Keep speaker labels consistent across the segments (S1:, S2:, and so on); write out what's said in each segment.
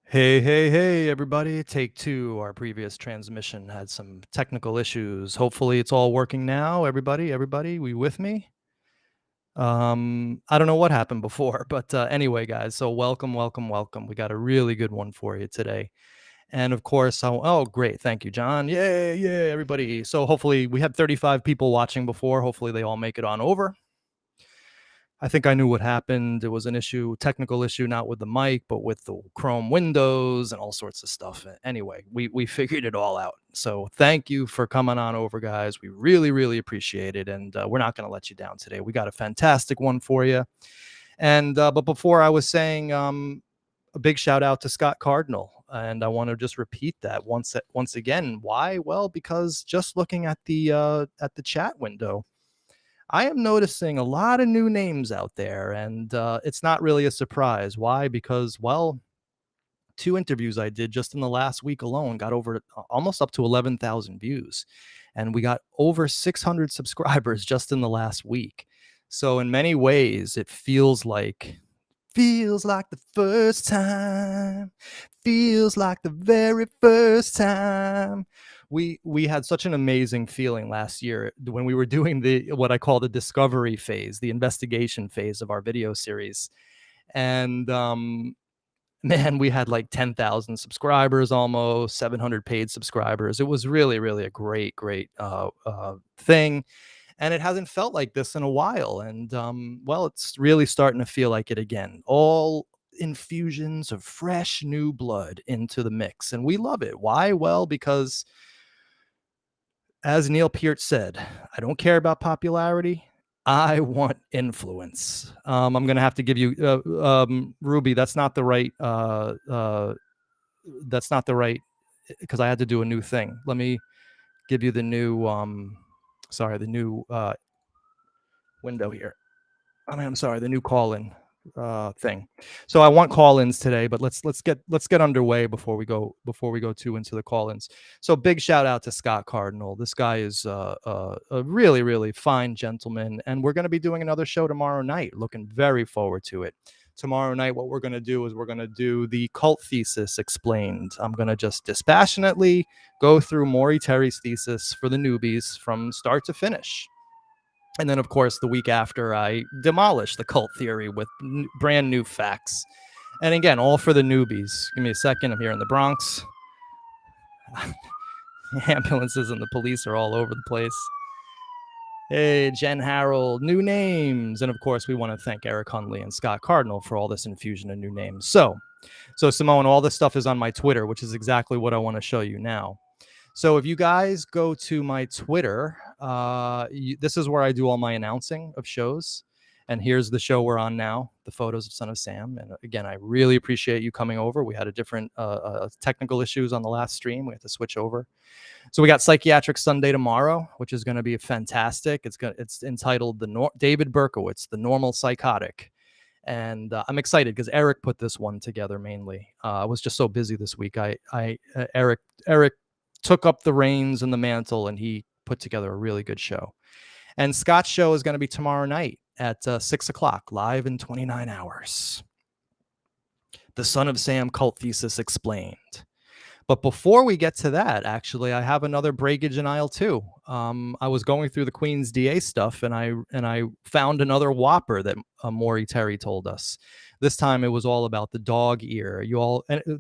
S1: Hey, hey, hey, everybody. Take two. Our previous transmission had some technical issues. Hopefully it's all working now. Everybody, we with me? I don't know what happened before, but anyway, guys, so welcome. We got a really good one for you today. And of course, oh, great. Thank you, John. Yay, everybody. So hopefully we had 35 people watching before. Hopefully they all make it on over. I think I knew what happened. It was an issue, technical issue, not with the mic, but with the Chrome windows and all sorts of stuff. Anyway, we figured it all out. So thank you for coming on over, guys. We really appreciate it, and we're not going to let you down today. We got a fantastic one for you. And but before I was saying, a big shout out to Scott Cardinal, and I want to just repeat that once again. Why? Well, because just looking at the chat window, I am noticing a lot of new names out there, and it's not really a surprise. Why? Because, well, two interviews I did just in the last week alone got over almost up to 11,000 views, and we got over 600 subscribers just in the last week. So in many ways, it feels like the first time, feels like the very first time. We had such an amazing feeling last year when we were doing the what I call the discovery phase, the investigation phase of our video series. And man, we had like 10,000 subscribers, almost 700 paid subscribers. It was really a great thing, and it hasn't felt like this in a while. And well, it's really starting to feel like it again. All infusions of fresh new blood into the mix, and we love it. Why? Well, because as Neil Peart said, I don't care about popularity. I want influence. I'm gonna have to give you Ruby. That's not the right. That's not the right, because I had to do a new thing. Let me give you the new. Sorry, the new window here. I mean, I'm sorry, the new call-in thing. So I want call-ins today, but let's get underway before we go too into the call-ins. So big shout out to Scott Cardinal. This guy is a really fine gentleman, and we're going to be doing another show tomorrow night. Looking very forward to it. Tomorrow night, what we're going to do is we're going to do the cult thesis explained. I'm going to just dispassionately go through Maury Terry's thesis for the newbies from start to finish. And then, of course, the week after, I demolished the cult theory with brand new facts. And again, all for the newbies. Give me a second. I'm here in the Bronx. Ambulances and the police are all over the place. Hey, Jen Harold, new names. And of course, we want to thank Eric Hundley and Scott Cardinal for all this infusion of new names. So Simone, all this stuff is on my Twitter, which is exactly what I want to show you now. So if you guys go to my Twitter, this is where I do all my announcing of shows. And here's the show we're on now, the photos of Son of Sam. And again, I really appreciate you coming over. We had a different technical issues on the last stream. We had to switch over. So we got Psychiatric Sunday tomorrow, which is going to be fantastic. It's entitled David Berkowitz, The Normal Psychotic. And I'm excited because Eric put this one together mainly. I was just so busy this week. Eric took up the reins and the mantle, and he put together a really good show. And Scott's show is going to be tomorrow night at 6 o'clock, live in 29 hours. The Son of Sam Cult Thesis Explained. But before we get to that, actually, I have another breakage in aisle 2. I was going through the Queen's DA stuff, and I found another whopper that Maury Terry told us. This time it was all about the dog ear.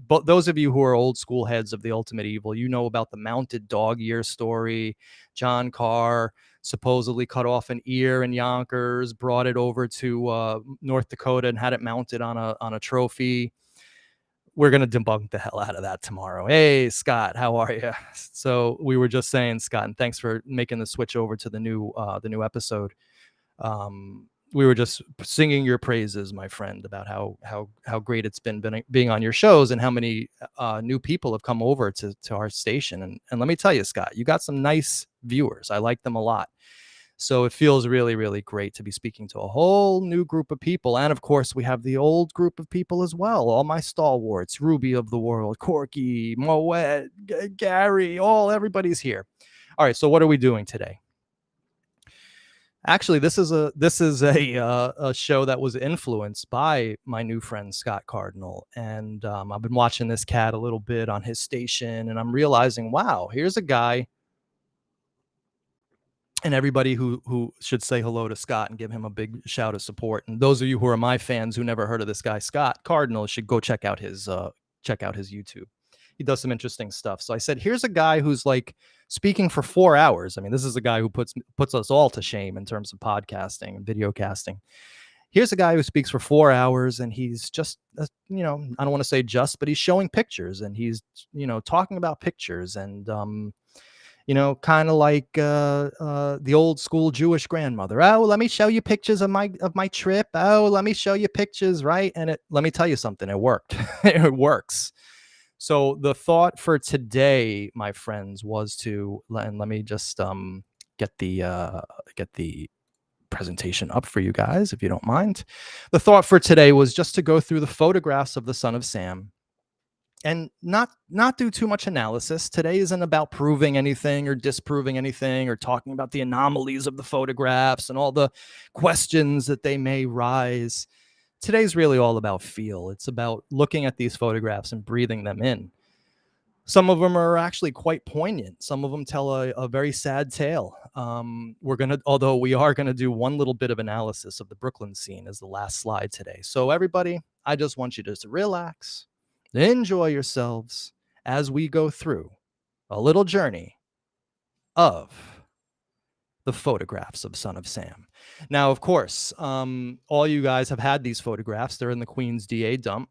S1: But those of you who are old school heads of the Ultimate Evil, you know about the mounted dog ear story. John Carr supposedly cut off an ear in Yonkers, brought it over to North Dakota, and had it mounted on a trophy. We're going to debunk the hell out of that tomorrow. Hey, Scott, how are you? So we were just saying, Scott, and thanks for making the switch over to the new episode. We were just singing your praises, my friend, about how great it's been being on your shows, and how many new people have come over to our station. And let me tell you, Scott, you got some nice viewers. I like them a lot. So it feels really great to be speaking to a whole new group of people. And of course, we have the old group of people as well. All my stalwarts, Ruby of the World, Corky, Moet, Gary, everybody's here. All right, so what are we doing today? Actually, this is a show that was influenced by my new friend Scott Cardinal, and I've been watching this cat a little bit on his station, and I'm realizing, wow, here's a guy, and everybody who should say hello to Scott and give him a big shout of support. And those of you who are my fans who never heard of this guy Scott Cardinal should go check out his YouTube. He does some interesting stuff. So I said, here's a guy who's like speaking for 4 hours. I mean, this is a guy who puts us all to shame in terms of podcasting and video casting. Here's a guy who speaks for 4 hours, and he's just, I don't want to say just, but he's showing pictures, and he's, talking about pictures, and kind of like the old school Jewish grandmother. Oh, let me show you pictures of my trip. Oh, let me show you pictures, right? And let me tell you something, it worked. It works. So the thought for today, my friends, was and let me just get the presentation up for you guys, if you don't mind. The thought for today was just to go through the photographs of the Son of Sam and not do too much analysis. Today isn't about proving anything or disproving anything or talking about the anomalies of the photographs and all the questions that they may rise. Today's really all about feel. It's about looking at these photographs and breathing them in. Some of them are actually quite poignant. Some of them tell a very sad tale. Although we are gonna do one little bit of analysis of the Brooklyn scene as the last slide today. So everybody, I just want you to just relax, enjoy yourselves as we go through a little journey of the photographs of Son of Sam. Now, of course, all you guys have had these photographs. They're in the Queens DA dump.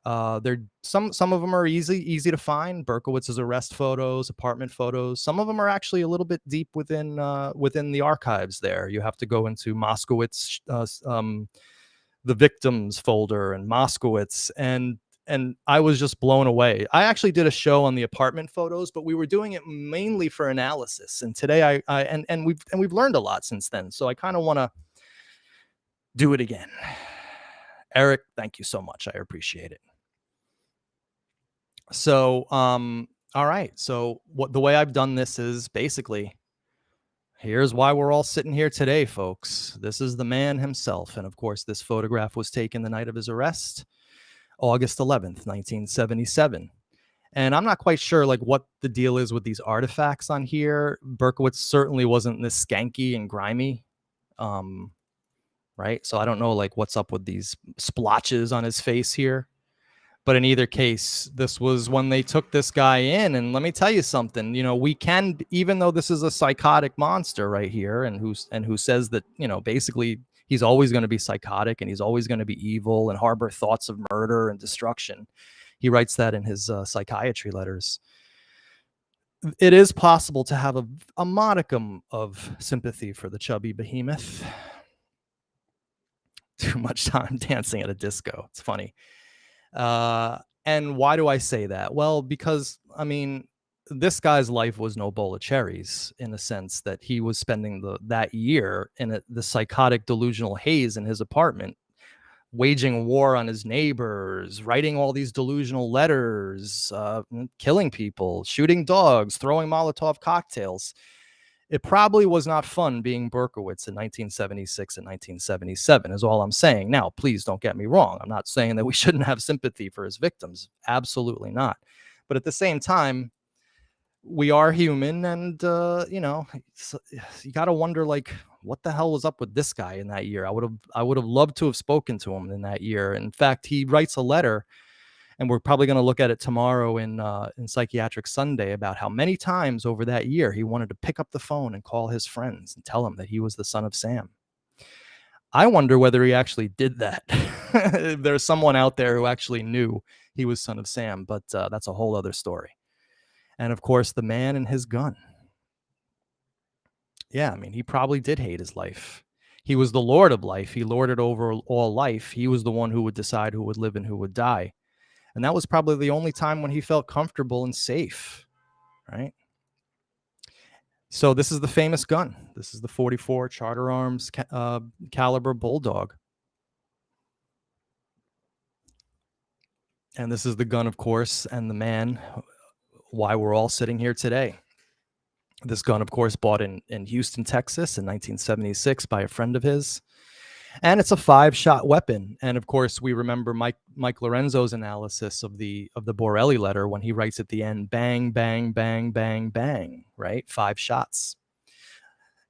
S1: They're some of them are easy to find. Berkowitz's arrest photos, apartment photos. Some of them are actually a little bit deep within the archives. There, you have to go into Moskowitz, the victims folder, and Moskowitz, and I was just blown away. I actually did a show on the apartment photos, but we were doing it mainly for analysis. And today we've learned a lot since then. So I kind of want to do it again. Eric, thank you so much. I appreciate it. So, all right. So the way I've done this is basically, here's why we're all sitting here today, folks. This is the man himself. And of course, this photograph was taken the night of his arrest, August 11th, 1977. And I'm not quite sure like what the deal is with these artifacts on here. Berkowitz certainly wasn't this skanky and grimy. Right. So I don't know like what's up with these splotches on his face here. But in either case, this was when they took this guy in. And let me tell you something, we can, even though this is a psychotic monster right here, and who says that, basically he's always going to be psychotic and he's always going to be evil and harbor thoughts of murder and destruction. He writes that in his psychiatry letters. It is possible to have a modicum of sympathy for the chubby behemoth. Too much time dancing at a disco. It's funny. And why do I say that? Well, because, I mean, this guy's life was no bowl of cherries, in a sense that he was spending that year in the psychotic delusional haze in his apartment, waging war on his neighbors, writing all these delusional letters, killing people, shooting dogs, throwing Molotov cocktails. It probably was not fun being Berkowitz in 1976 and 1977 is all I'm saying. Now, please don't get me wrong. I'm not saying that we shouldn't have sympathy for his victims. Absolutely not. But at the same time, we are human, and, you got to wonder, like, what the hell was up with this guy in that year? I would have loved to have spoken to him in that year. In fact, he writes a letter, and we're probably going to look at it tomorrow in Psychiatric Sunday, about how many times over that year he wanted to pick up the phone and call his friends and tell them that he was the Son of Sam. I wonder whether he actually did that. There's someone out there who actually knew he was Son of Sam, but that's a whole other story. And of course, the man and his gun. Yeah, I mean, he probably did hate his life. He was the Lord of life. He lorded over all life. He was the one who would decide who would live and who would die. And that was probably the only time when he felt comfortable and safe, right? So this is the famous gun. This is the 44 Charter Arms caliber Bulldog. And this is the gun, of course, and the man, why we're all sitting here today. This gun, of course, bought in Houston, Texas in 1976 by a friend of his. And it's a 5-shot weapon. And of course, we remember Mike Lorenzo's analysis of the Borelli letter when he writes at the end, bang, bang, bang, bang, bang, right? 5 shots.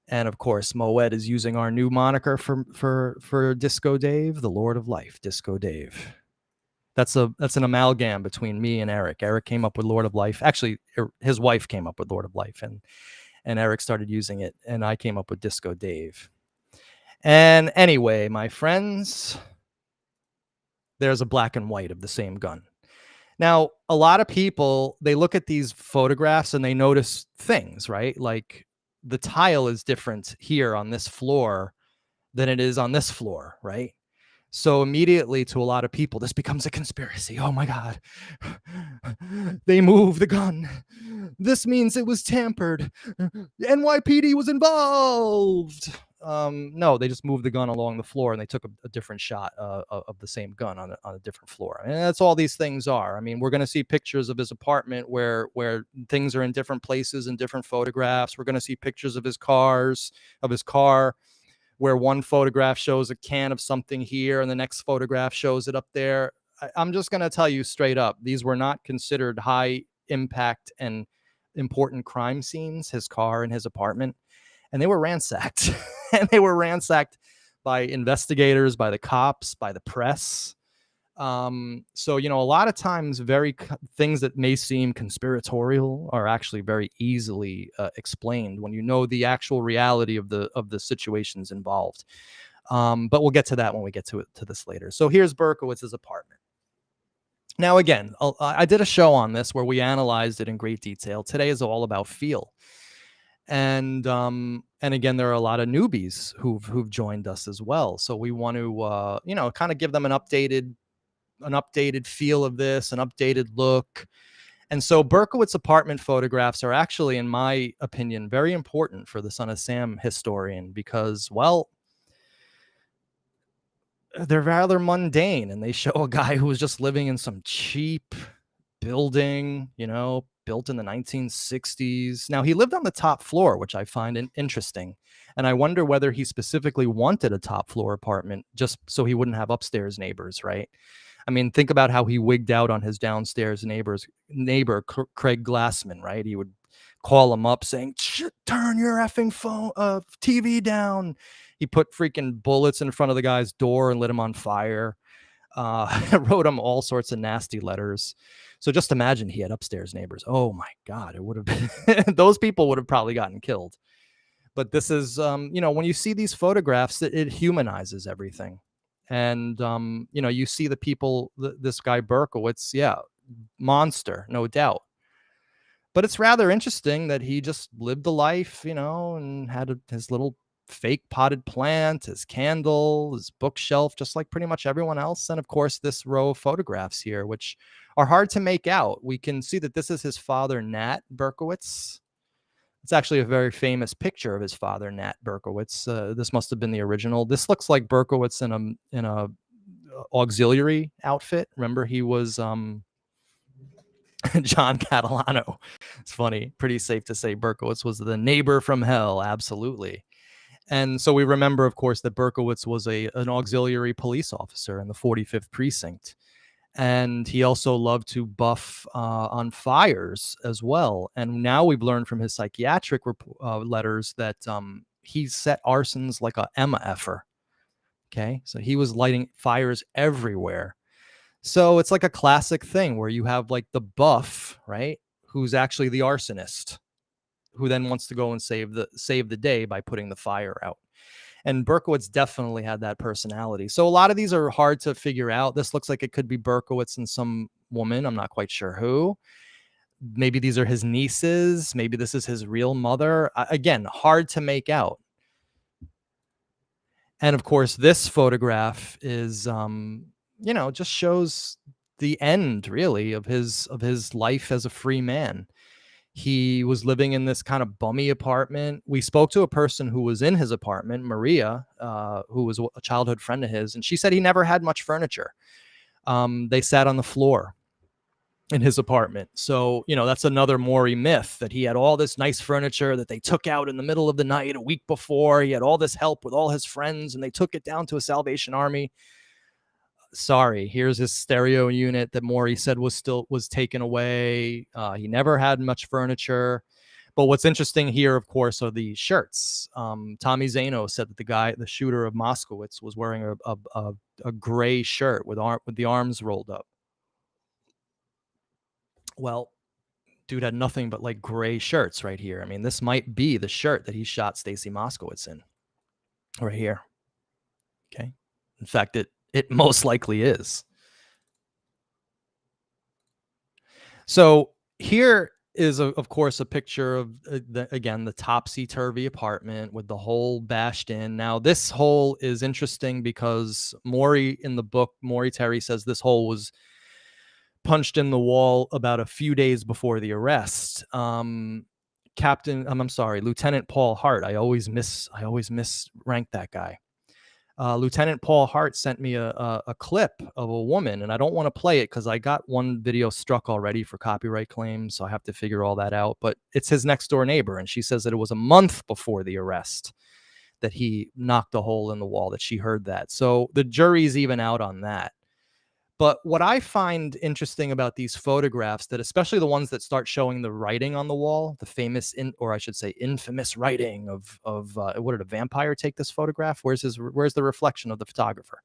S1: And of course, Moet is using our new moniker for Disco Dave, the Lord of Life, Disco Dave. That's an amalgam between me and Eric. Eric came up with Lord of Life. Actually, his wife came up with Lord of Life, and Eric started using it, and I came up with Disco Dave. And anyway, my friends, there's a black and white of the same gun. Now, a lot of people, they look at these photographs and they notice things, right? Like the tile is different here on this floor than it is on this floor, right? So immediately to a lot of people, this becomes a conspiracy. Oh my God. They moved the gun. This means it was tampered. NYPD was involved. No, they just moved the gun along the floor and they took a different shot of the same gun on a different floor. And that's all these things are. I mean, we're going to see pictures of his apartment where things are in different places and different photographs. We're going to see pictures of his car, where one photograph shows a can of something here and the next photograph shows it up there. I'm just going to tell you straight up, these were not considered high impact and important crime scenes, his car and his apartment. And they were ransacked. And they were ransacked by investigators, by the cops, by the press. So, a lot of times things that may seem conspiratorial are actually very easily explained when you know the actual reality of the situations involved. But we'll get to that when we get to this later. So here's Berkowitz's apartment. Now, again, I did a show on this where we analyzed it in great detail. Today is all about feel. And again, there are a lot of newbies who've joined us as well. So we want to, kind of give them an updated feel of this, an updated look. And so Berkowitz apartment photographs are actually, in my opinion, very important for the Son of Sam historian because, well, they're rather mundane and they show a guy who was just living in some cheap building, built in the 1960s. Now, he lived on the top floor, which I find interesting. And I wonder whether he specifically wanted a top floor apartment just so he wouldn't have upstairs neighbors, right? I mean, think about how he wigged out on his downstairs neighbor, Craig Glassman, right? He would call him up saying, turn your effing phone, TV down. He put freaking bullets in front of the guy's door and lit him on fire. Wrote him all sorts of nasty letters. So just imagine he had upstairs neighbors. Oh my God, it would have been, those people would have probably gotten killed. But this is, when you see these photographs, it humanizes everything. And, you see the people, this guy Berkowitz, yeah, monster, no doubt. But it's rather interesting that he just lived the life, and had his little fake potted plant, his candle, his bookshelf, just like pretty much everyone else. And of course, this row of photographs here, which are hard to make out. We can see that this is his father, Nat Berkowitz. It's actually a very famous picture of his father, Nat Berkowitz. This must have been the original. This looks like Berkowitz in a auxiliary outfit. Remember, he was John Catalano. It's funny. Pretty safe to say Berkowitz was the neighbor from hell. Absolutely. And so we remember, of course, that Berkowitz was an auxiliary police officer in the 45th precinct. And he also loved to buff on fires as well. And now we've learned from his psychiatric letters that he set arsons like a Emma effer. Okay, so he was lighting fires everywhere. So it's like a classic thing where you have like the buff, right, who's actually the arsonist, who then wants to go and save the day by putting the fire out. And Berkowitz definitely had that personality. So a lot of these are hard to figure out. This looks like it could be Berkowitz and some woman. I'm not quite sure who. Maybe these are his nieces. Maybe this is his real mother. Again, hard to make out. And of course, this photograph is, just shows the end, really, of his life as a free man. He was living in this kind of bummy apartment. We spoke to a person who was in his apartment, Maria, who was a childhood friend of his, and she said he never had much furniture. They sat on the floor. in his apartment. So, that's another Maury myth, that he had all this nice furniture that they took out in the middle of the night a week before. He had all this help with all his friends and they took it down to a Salvation Army. Sorry, here's his stereo unit that Maury said was taken away. He never had much furniture. But what's interesting here, of course, are the shirts. Tommy Zano said that the shooter of Moskowitz, was wearing a gray shirt with the arms rolled up. Well, dude had nothing but like gray shirts right here. I mean, this might be the shirt that he shot Stacy Moskowitz in, right here. Okay. In fact, it most likely is. So here is, of course, a picture of, the topsy-turvy apartment with the hole bashed in. Now, this hole is interesting because in the book, Maury Terry says this hole was punched in the wall about a few days before the arrest. Lieutenant Paul Hart. I always misrank that guy. Lieutenant Paul Hart sent me a clip of a woman, and I don't want to play it because I got one video struck already for copyright claims, so I have to figure all that out. But it's his next door neighbor, and she says that it was a month before the arrest that he knocked a hole in the wall, that she heard that. So the jury's even out on that. But what I find interesting about these photographs, that especially the ones that start showing the writing on the wall, the famous, or I should say infamous writing of what did a vampire take this photograph? Where's the reflection of the photographer?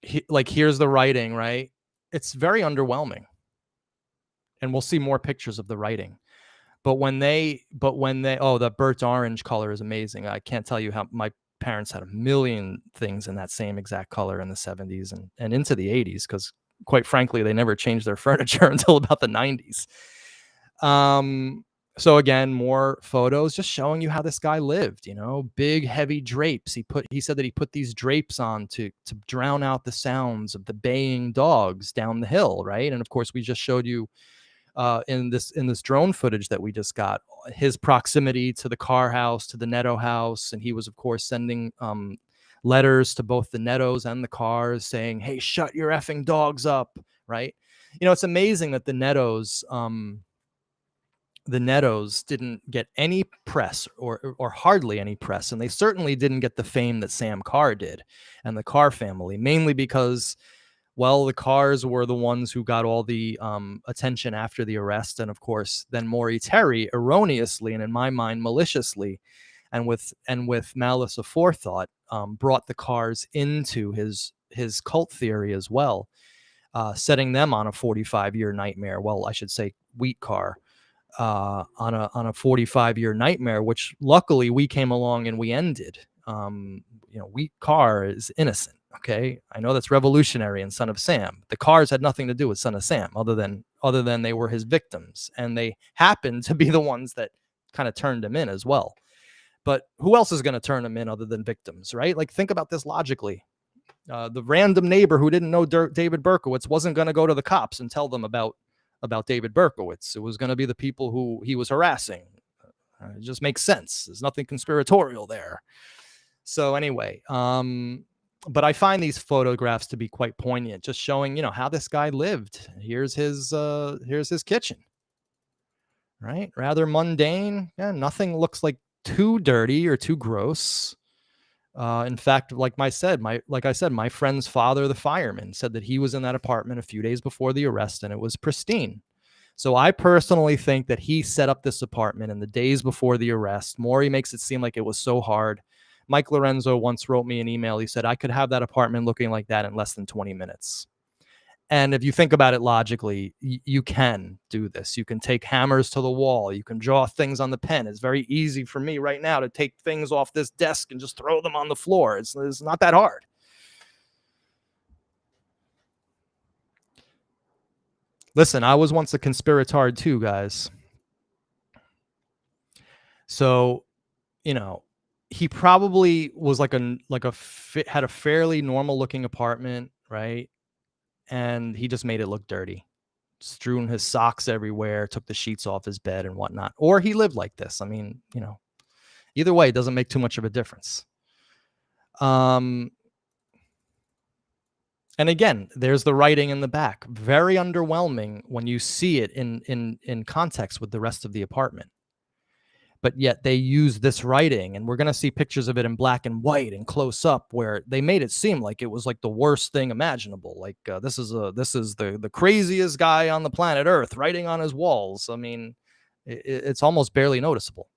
S1: Here's the writing, right? It's very underwhelming. And we'll see more pictures of the writing. But when they, the burnt orange color is amazing. I can't tell you how my parents had a million things in that same exact color in the 70s and into the 80s, because quite frankly, they never changed their furniture until about the 90s. So again, more photos just showing you how this guy lived, big, heavy drapes. He said that he put these drapes on to drown out the sounds of the baying dogs down the hill, right? And of course, we just showed you in this drone footage that we just got, his proximity to the Carr house, to the Netto house. And he was, of course, sending letters to both the Nettos and the Carrs saying, hey, shut your effing dogs up, right? It's amazing that the Nettos didn't get any press or hardly any press. And they certainly didn't get the fame that Sam Carr did and the Carr family, mainly because, well, the Carrs were the ones who got all the attention after the arrest. And of course, then Maury Terry erroneously, and in my mind, maliciously, and with malice aforethought, brought the Carrs into his cult theory as well, setting them on a 45-year nightmare. Well, I should say Wheat Carr, on a 45-year nightmare, which luckily we came along and we ended. Wheat Carr is innocent. Okay, I know that's revolutionary in Son of Sam. The Carrs had nothing to do with Son of Sam, other than they were his victims, and they happened to be the ones that kind of turned him in as well. But who else is going to turn him in other than victims, right? Like, think about this logically. The random neighbor who didn't know David Berkowitz wasn't going to go to the cops and tell them about David Berkowitz. It was going to be the people who he was harassing. It just makes sense. There's nothing conspiratorial there. So anyway, but I find these photographs to be quite poignant, just showing, how this guy lived. Here's his kitchen, right? Rather mundane. Yeah, nothing looks like too dirty or too gross. In fact, like I said, my friend's father, the fireman, said that he was in that apartment a few days before the arrest and it was pristine. So I personally think that he set up this apartment in the days before the arrest. Maury makes it seem like it was so hard. Mike Lorenzo once wrote me an email. He said, I could have that apartment looking like that in less than 20 minutes. And if you think about it logically, you can do this. You can take hammers to the wall. You can draw things on the pen. It's very easy for me right now to take things off this desk and just throw them on the floor. It's not that hard. Listen, I was once a conspiratard too, guys. So, he probably was had a fairly normal looking apartment, right? And he just made it look dirty, strewn his socks everywhere, took the sheets off his bed and whatnot. Or he lived like this. I mean, either way, it doesn't make too much of a difference. And And again, there's the writing in the back. Very underwhelming when you see it in context with the rest of the apartment. But yet they use this writing, and we're going to see pictures of it in black and white and close up, where they made it seem like it was like the worst thing imaginable. Like this is the craziest guy on the planet Earth writing on his walls. I mean, it's almost barely noticeable.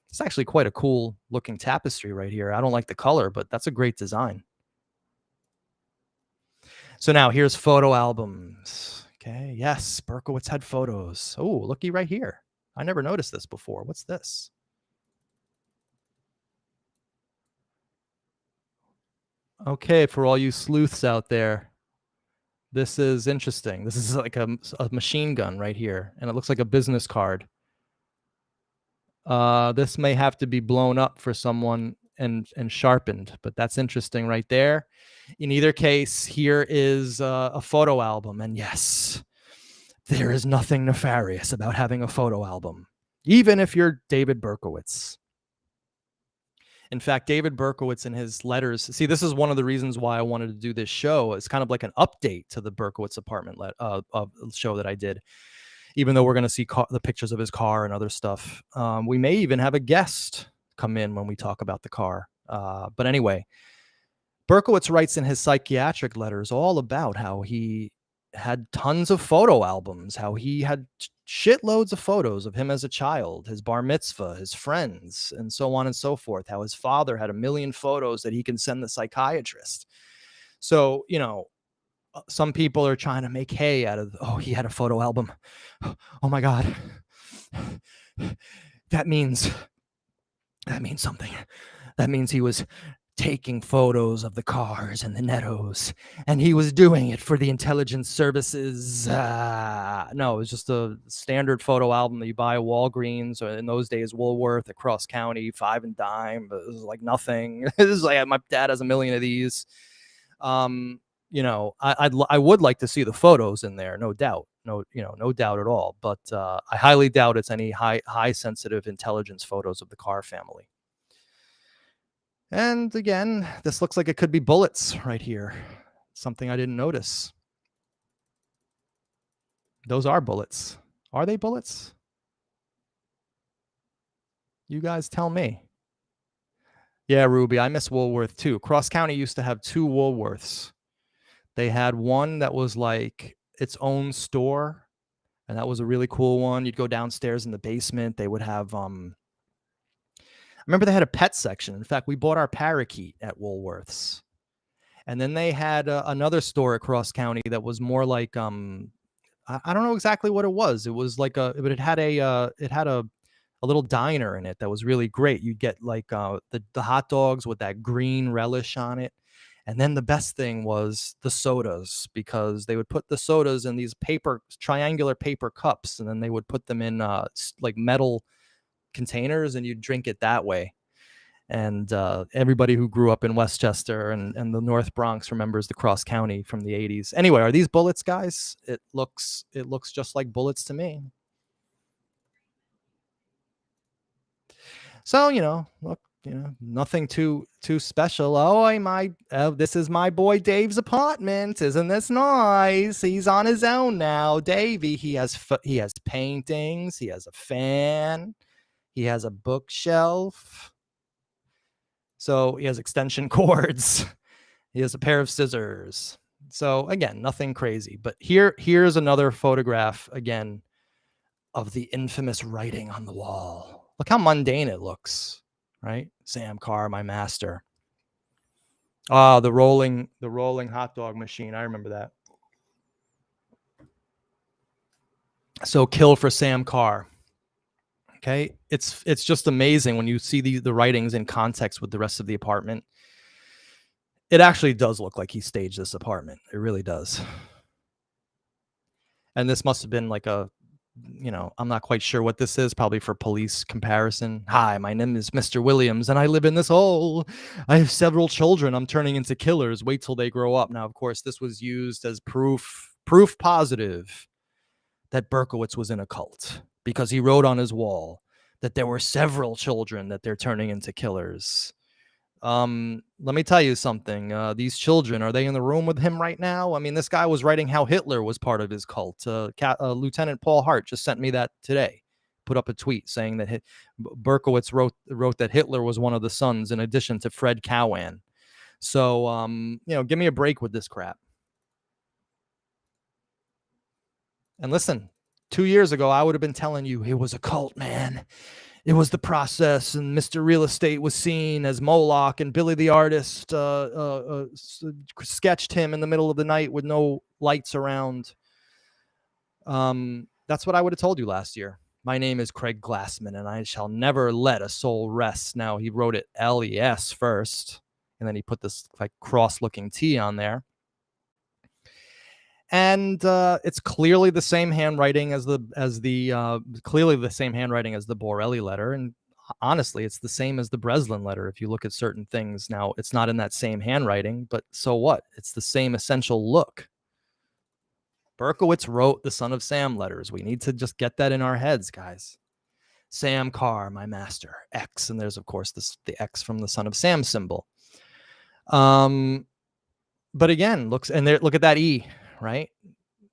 S1: It's actually quite a cool looking tapestry right here. I don't like the color, but that's a great design. So now here's photo albums. Okay, yes, Berkowitz had photos. Oh, looky right here. I never noticed this before. What's this? Okay, for all you sleuths out there, this is interesting. This is like a machine gun right here, and it looks like a business card. This may have to be blown up for someone and sharpened, but that's interesting right there. In either case, here is a photo album, and yes, there is nothing nefarious about having a photo album, even if you're David Berkowitz. In fact, David Berkowitz in his letters, see, this is one of the reasons why I wanted to do this show. It's kind of like an update to the Berkowitz apartment show that I did, even though we're going to see the pictures of his car and other stuff. We may even have a guest come in when we talk about the car. But anyway, Berkowitz writes in his psychiatric letters all about how he had tons of photo albums, how he had shitloads of photos of him as a child, his bar mitzvah, his friends, and so on and so forth, how his father had 1 million photos that he can send the psychiatrist. So, you know, some people are trying to make hay out of, oh, he had a photo album. Oh my God. That means something. That means he was taking photos of the cars and the nettos, and he was doing it for the intelligence services. No, it was just a standard photo album that you buy at Walgreens, or in those days Woolworth, across county, 5 and dime. But it was like nothing. This is like, my dad has 1 million of these. You know, I would like to see the photos in there, no doubt, no doubt at all. But I highly doubt it's any high sensitive intelligence photos of the Carr family. And again, this looks like it could be bullets right here. Something I didn't notice. Those are bullets. Are they bullets? You guys tell me. Yeah, Ruby, I miss Woolworth too. Cross County used to have 2 Woolworths. They had one that was like its own store, and that was a really cool one. You'd go downstairs in the basement. They would have I remember they had a pet section. In fact, we bought our parakeet at Woolworths. And then they had another store across county that was more like I don't know exactly what it was. It was like but it had a little diner in it that was really great. You'd get like the hot dogs with that green relish on it. And then the best thing was the sodas, because they would put the sodas in these triangular paper cups, and then they would put them in like metal containers, and you drink it that way. And everybody who grew up in Westchester and the North Bronx remembers the Cross County from the 80s. Anyway, are these bullets, guys? It looks just like bullets to me. So, look, nothing too special. Oh, this is my boy Dave's apartment. Isn't this nice? He's on his own now. Davey, he has paintings. He has a fan. He has a bookshelf. So he has extension cords. He has a pair of scissors. So again, nothing crazy. But here's another photograph again of the infamous writing on the wall. Look how mundane it looks, right? Sam Carr, my master. Ah, the rolling hot dog machine. I remember that. So kill for Sam Carr. Okay, it's just amazing when you see the writings in context with the rest of the apartment. It actually does look like he staged this apartment. It really does. And this must have been like I'm not quite sure what this is, probably for police comparison. Hi, my name is Mr. Williams, and I live in this hole. I have several children I'm turning into killers. Wait till they grow up. Now, of course, this was used as proof positive that Berkowitz was in a cult, because he wrote on his wall that there were several children that they're turning into killers. Let me tell you something. These children, are they in the room with him right now? I mean, this guy was writing how Hitler was part of his cult. Lieutenant Paul Hart just sent me that today. Put up a tweet saying that Berkowitz wrote that Hitler was one of the sons, in addition to Fred Cowan. So, give me a break with this crap. And listen, 2 years ago, I would have been telling you it was a cult, man. It was the process, and Mr. Real Estate was seen as Moloch, and Billy the artist sketched him in the middle of the night with no lights around. That's what I would have told you last year. My name is Craig Glassman, and I shall never let a soul rest. Now, he wrote it LES first, and then he put this like cross-looking T on there. And it's clearly the same handwriting as the Borelli letter, and honestly, it's the same as the Breslin letter. If you look at certain things, now it's not in that same handwriting, but so what? It's the same essential look. Berkowitz wrote the Son of Sam letters. We need to just get that in our heads, guys. Sam Carr, my master, X, and there's of course the X from the Son of Sam symbol. But again, look at that E. Right?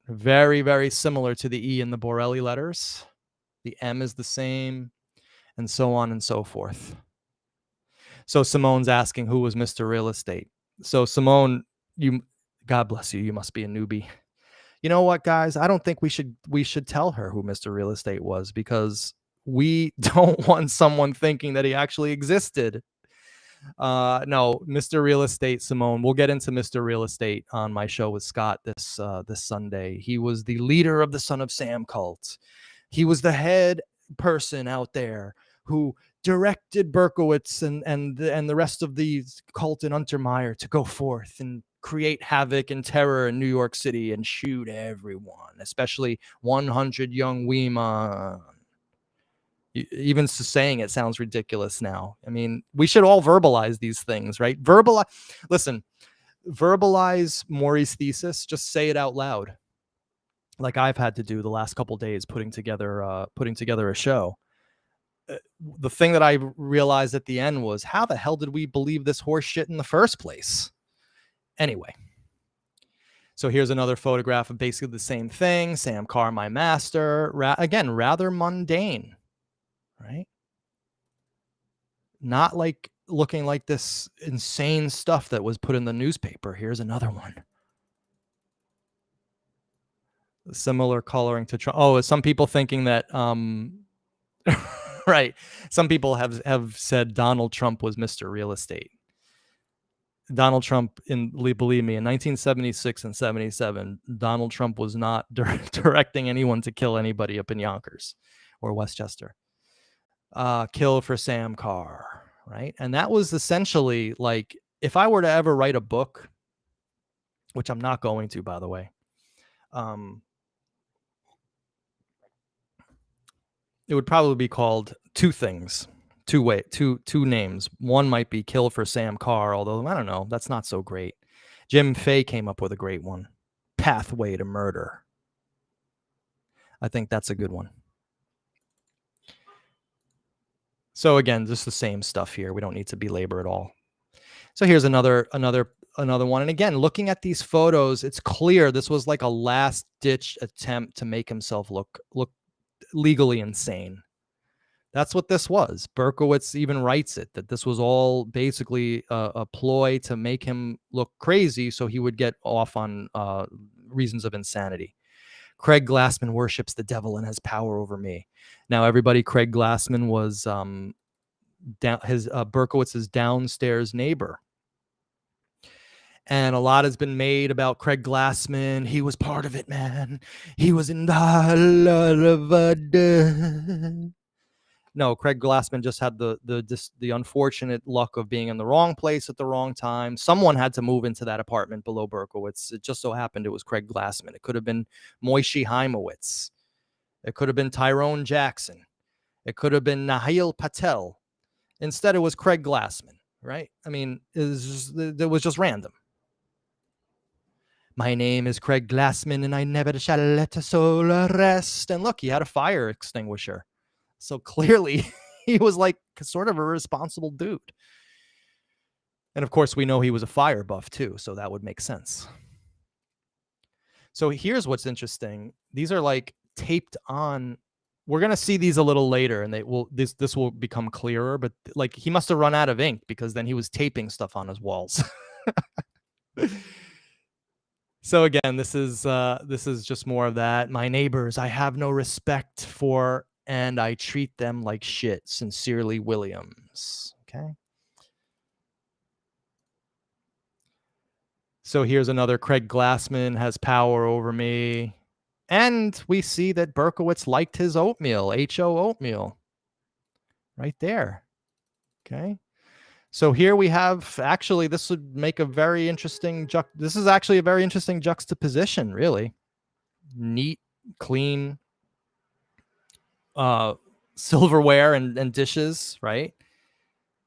S1: Very, very similar to the E in the Borelli letters. The M is the same, and so on and so forth. So Simone's asking who was Mr. Real Estate. So Simone, God bless you, you must be a newbie. You know what, guys? I don't think we should tell her who Mr. Real Estate was, because we don't want someone thinking that he actually existed. No, Mr. Real Estate, Simone. We'll get into Mr. Real Estate on my show with Scott this Sunday. He was the leader of the Son of Sam cult. He was the head person out there who directed Berkowitz and the rest of the cult in Untermeyer to go forth and create havoc and terror in New York City and shoot everyone, especially 100 young women. Even saying it sounds ridiculous now. I mean, we should all verbalize these things, right? Verbalize Maury's thesis. Just say it out loud, like I've had to do the last couple days putting together a show. The thing that I realized at the end was, how the hell did we believe this horse shit in the first place? Anyway. So here's another photograph of basically the same thing. Sam Carr, my master. Again, rather mundane. Right? Not like looking like this insane stuff that was put in the newspaper. Here's another one. Similar coloring to Trump. Oh, some people thinking that right. Some people have said Donald Trump was Mr. Real Estate. Donald Trump, believe me, in 1976 and 77, Donald Trump was not directing anyone to kill anybody up in Yonkers or Westchester. Kill for Sam Carr, right? And that was essentially like, if I were to ever write a book, which I'm not going to, by the way, it would probably be called two things, two names. One might be Kill for Sam Carr, although I don't know, that's not so great. Jim Fay came up with a great one, Pathway to Murder. I think that's a good one. So again, just the same stuff here. We don't need to belabor it all. So here's another one. And again, looking at these photos, it's clear this was like a last ditch attempt to make himself look legally insane. That's what this was. Berkowitz even writes it, that this was all basically a ploy to make him look crazy so he would get off on reasons of insanity. Craig Glassman worships the devil and has power over me. Now, everybody, Craig Glassman was Berkowitz's downstairs neighbor. And a lot has been made about Craig Glassman. He was part of it, man. He was in the... No, Craig Glassman just had the unfortunate luck of being in the wrong place at the wrong time. Someone had to move into that apartment below Berkowitz. It just so happened it was Craig Glassman. It could have been Moishe Heimowitz. It could have been Tyrone Jackson. It could have been Nahil Patel. Instead, it was Craig Glassman, right? I mean, it was just random. My name is Craig Glassman, and I never shall let a soul rest. And look, he had a fire extinguisher. So clearly, he was like sort of a responsible dude. And of course, we know he was a fire buff too, so that would make sense. So here's what's interesting. These are like taped on. We're gonna see these a little later, and this will become clearer. But like he must have run out of ink because then he was taping stuff on his walls. So again, this is just more of that. My neighbors, I have no respect for, and I treat them like shit. Sincerely, Williams. Okay. So here's another Craig Glassman has power over me. And we see that Berkowitz liked his oatmeal, HO oatmeal. Right there. Okay. So here we have, actually, this would make a very interesting, this is actually a very interesting juxtaposition, really. Neat, clean silverware and dishes, right?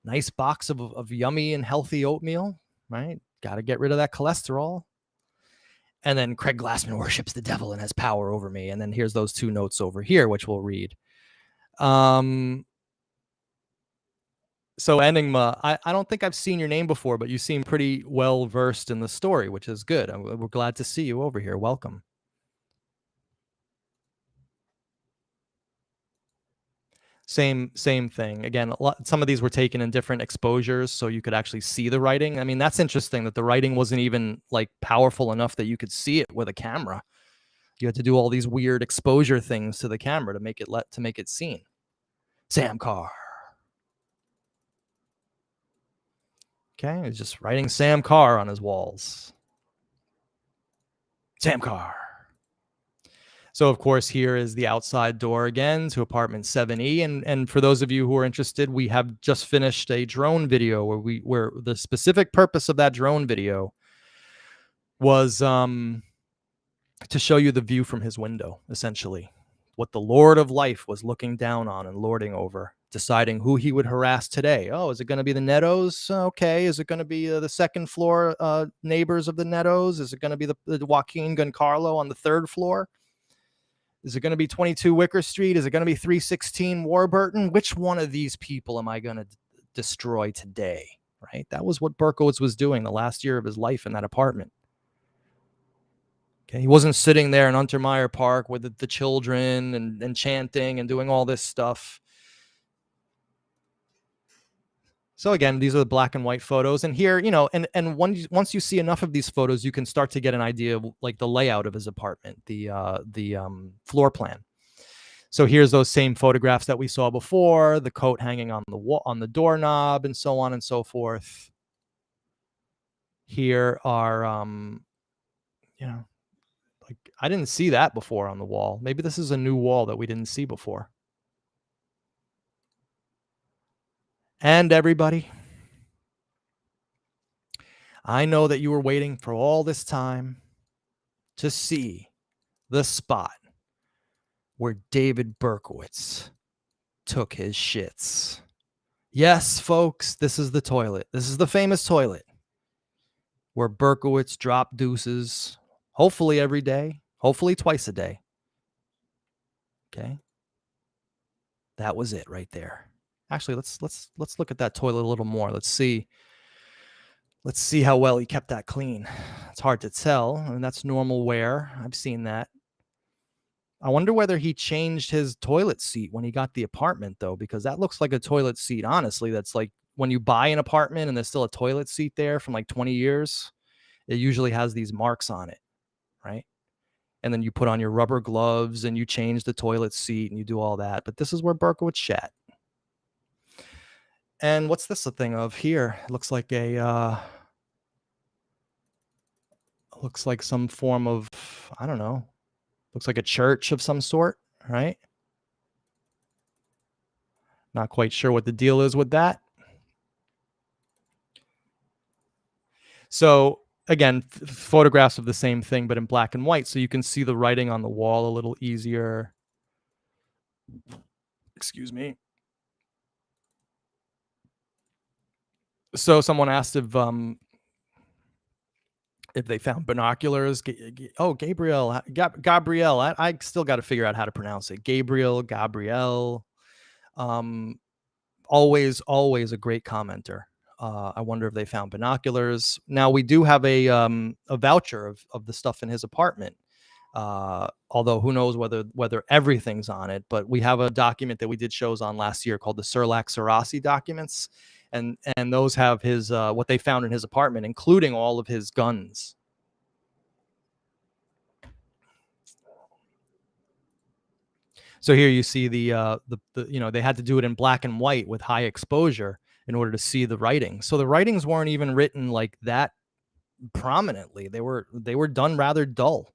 S1: Nice box of yummy and healthy oatmeal, right? Got to get rid of that cholesterol. And then Craig Glassman worships the devil and has power over me. And then here's those two notes over here, which we'll read. So Enigma, I don't think I've seen your name before, but you seem pretty well versed in the story, which is good. We're glad to see you over here. Welcome. Same thing. Again, some of these were taken in different exposures, so you could actually see the writing. I mean, that's interesting that the writing wasn't even like powerful enough that you could see it with a camera. You had to do all these weird exposure things to the camera to make it seen. Sam Carr. Okay, he's just writing Sam Carr on his walls. Sam Carr. So, of course, here is the outside door again to apartment 7E. And for those of you who are interested, we have just finished a drone video where the specific purpose of that drone video was to show you the view from his window, essentially. What the Lord of Life was looking down on and lording over, deciding who he would harass today. Oh, is it going to be the Nettos? Okay. Is it going to be the second floor neighbors of the Nettos? Is it going to be the Joaquin Goncarlo on the third floor? Is it going to be 22 Wicker Street? Is it going to be 316 Warburton? Which one of these people am I going to destroy today? Right? That was what Berkowitz was doing the last year of his life in that apartment. Okay, he wasn't sitting there in Untermeyer Park with the children and chanting and doing all this stuff. So again, these are the black and white photos. And here, and once you see enough of these photos, you can start to get an idea of like the layout of his apartment, the floor plan. So here's those same photographs that we saw before, the coat hanging on the wall, on the doorknob, and so on and so forth. Here are, like I didn't see that before on the wall. Maybe this is a new wall that we didn't see before. And everybody, I know that you were waiting for all this time to see the spot where David Berkowitz took his shits. Yes, folks, this is the toilet. This is the famous toilet where Berkowitz dropped deuces, hopefully every day, hopefully twice a day. Okay. That was it right there. Actually, let's look at that toilet a little more. Let's see how well he kept that clean. It's hard to tell. I mean, that's normal wear. I've seen that. I wonder whether he changed his toilet seat when he got the apartment, though, because that looks like a toilet seat, honestly. That's like when you buy an apartment and there's still a toilet seat there from like 20 years, it usually has these marks on it, right? And then you put on your rubber gloves and you change the toilet seat and you do all that. But this is where Berkowitz shat. And what's this a thing of here? It looks like looks like some form of, I don't know, looks like a church of some sort, right? Not quite sure what the deal is with that. So again, photographs of the same thing, but in black and white. So you can see the writing on the wall a little easier. Excuse me. So someone asked if they found binoculars. Gabriel. I still got to figure out how to pronounce it. Gabriel. Always a great commenter. I wonder if they found binoculars. Now we do have a voucher of the stuff in his apartment. Although who knows whether everything's on it, but we have a document that we did shows on last year called the Serlac-Sarasi documents, and those have his what they found in his apartment, including all of his guns. So here you see the they had to do it in black and white with high exposure in order to see the writing. So the writings weren't even written like that prominently. They were done rather dull.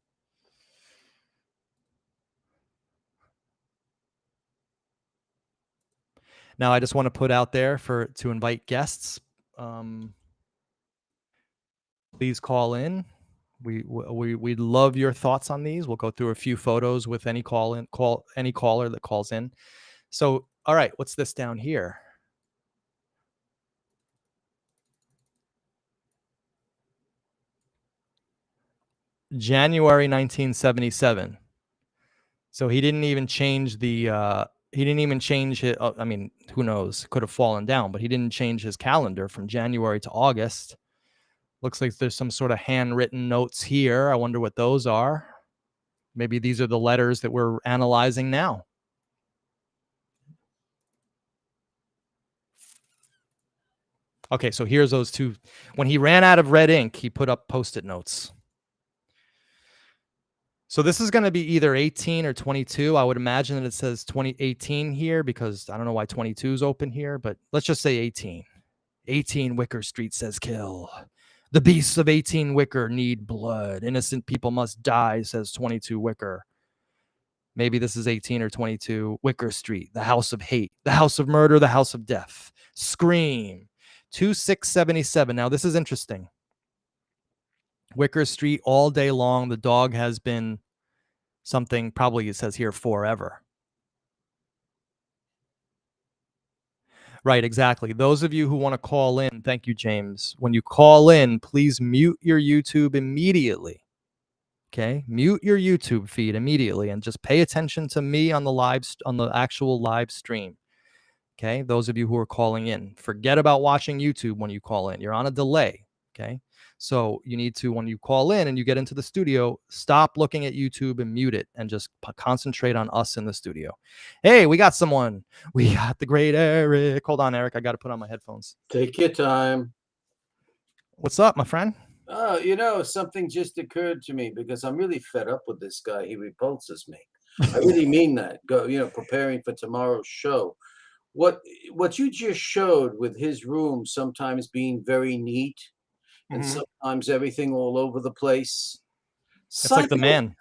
S1: Now I just want to put out there to invite guests. Please call in. We'd love your thoughts on these. We'll go through a few photos with any caller that calls in. So, all right, what's this down here? January 1977. So he didn't even change the he didn't even change it. I mean, who knows? Could have fallen down, but he didn't change his calendar from January to August. Looks like there's some sort of handwritten notes here. I wonder what those are. Maybe these are the letters that we're analyzing now. Okay, so here's those two. When he ran out of red ink, he put up Post-it notes. So this is going to be either 18 or 22. I would imagine that it says 2018 here because I don't know why 22 is open here, but let's just say 18. 18 Wicker Street says kill. The beasts of 18 Wicker need blood. Innocent people must die, says 22 Wicker. Maybe this is 18 or 22. Wicker Street, the house of hate, the house of murder, the house of death. Scream. 2677. Now, this is interesting. Wicker Street all day long. The dog has been something, probably it says here, forever. Right, exactly. Those of you who want to call in, thank you, James. When you call in, please mute your YouTube immediately. Okay, mute your YouTube feed immediately and just pay attention to me on the actual live stream. Okay, those of you who are calling in, forget about watching YouTube when you call in. You're on a delay. Okay, so you need to, when you call in and you get into the studio, stop looking at YouTube and mute it and just concentrate on us in the studio. Hey, we got someone. We got the great Eric. Hold on, Eric. I got to put on my headphones.
S2: Take your time.
S1: What's up, my friend?
S2: Oh, something just occurred to me because I'm really fed up with this guy. He repulses me. I really mean that. Preparing for tomorrow's show. What you just showed with his room sometimes being very neat and sometimes everything all over the place.
S1: It's like the man.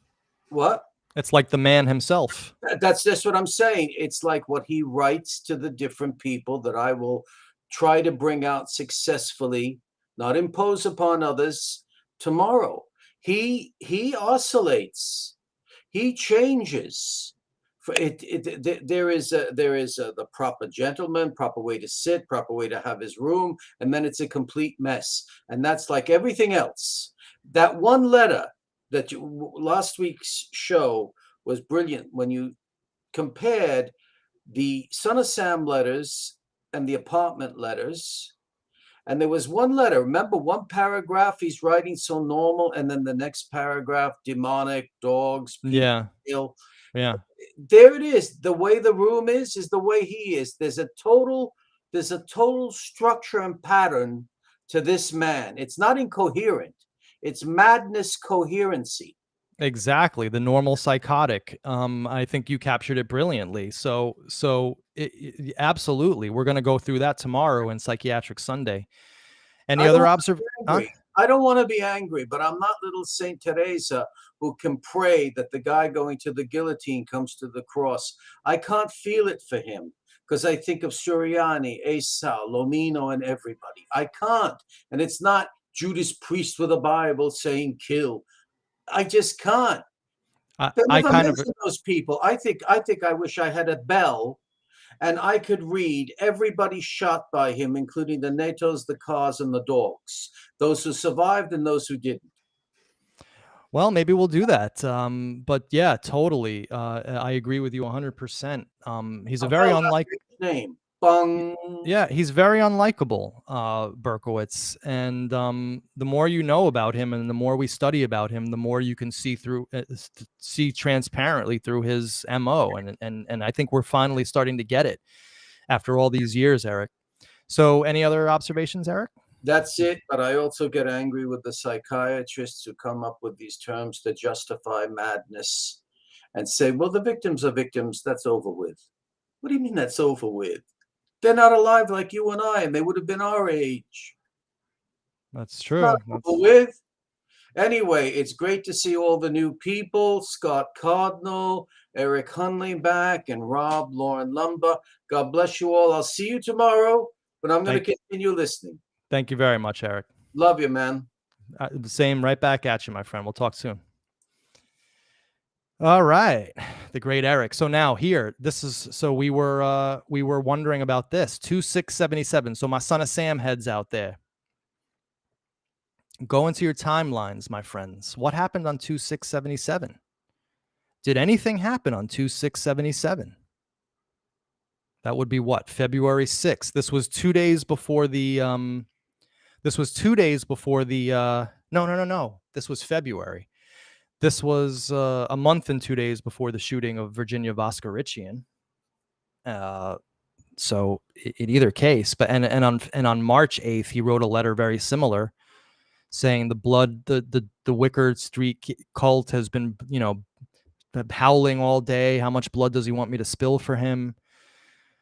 S2: What?
S1: It's like the man himself.
S2: That's what I'm saying. It's like what he writes to the different people that I will try to bring out successfully, not impose upon others. Tomorrow, he oscillates, he changes. There is the proper gentleman, proper way to sit, proper way to have his room, and then it's a complete mess. And that's like everything else. That one letter that last week's show was brilliant when you compared the Son of Sam letters and the apartment letters. And there was one letter, remember, one paragraph he's writing so normal, and then the next paragraph, demonic, dogs, people,
S1: yeah.
S2: There it is. The way the room is the way he is. There's a total structure and pattern to this man. It's not incoherent. It's madness coherency.
S1: Exactly, the normal psychotic. I think you captured it brilliantly. So absolutely, we're going to go through that tomorrow in Psychiatric Sunday. Any other observations?
S2: I don't want to be angry, but I'm not little Saint Teresa who can pray that the guy going to the guillotine comes to the cross. I can't feel it for him because I think of Suriani, Esau, Lomino, and everybody. I can't. And it's not Judas Priest with a Bible saying kill. I just can't. I kind of those people. I think I wish I had a bell and I could read everybody shot by him, including the NATOs, the Carrs, and the dogs, those who survived and those who didn't.
S1: Well, maybe we'll do that. But yeah, totally. I agree with you 100%. He's a very unlikely
S2: name. Bung.
S1: Yeah, he's very unlikable, Berkowitz. And the more you know about him, and the more we study about him, the more you can see see transparently through his MO. And I think we're finally starting to get it after all these years, Eric. So, any other observations, Eric?
S2: That's it. But I also get angry with the psychiatrists who come up with these terms to justify madness and say, well, the victims are victims. That's over with. What do you mean that's over with? They're not alive like you and I, and they would have been our age.
S1: That's
S2: Not
S1: true.
S2: over with. Anyway, it's great to see all the new people, Scott Cardinal, Eric Hunley back, and Rob, Lauren Lumber. God bless you all. I'll see you tomorrow, but I'm going to continue listening.
S1: Thank you very much, Eric.
S2: Love you, man.
S1: The same right back at you, my friend. We'll talk soon. All right, the great Eric. So now here, this is, so we were wondering about this 2677. So my son of Sam heads out there. Go into your timelines, my friends. What happened on 2677? Did anything happen on 2677? That would be what? February 6th. This was 2 days before the no. This was February. This was a month and 2 days before the shooting of Virginia Voskerichian. So in either case, but and on March 8th, he wrote a letter very similar, saying the Wicker Street cult has been, howling all day. How much blood does he want me to spill for him?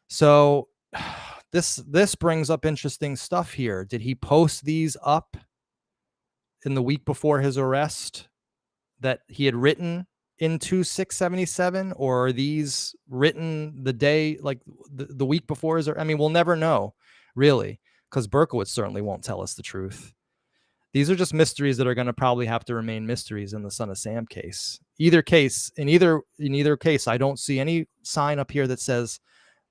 S1: So this brings up interesting stuff here. Did he post these up in the week before his arrest that he had written in 2677, or are these written the day, like the week before his? I mean, we'll never know, really, because Berkowitz certainly won't tell us the truth. These are just mysteries that are going to probably have to remain mysteries in the Son of Sam case. In either case, I don't see any sign up here that says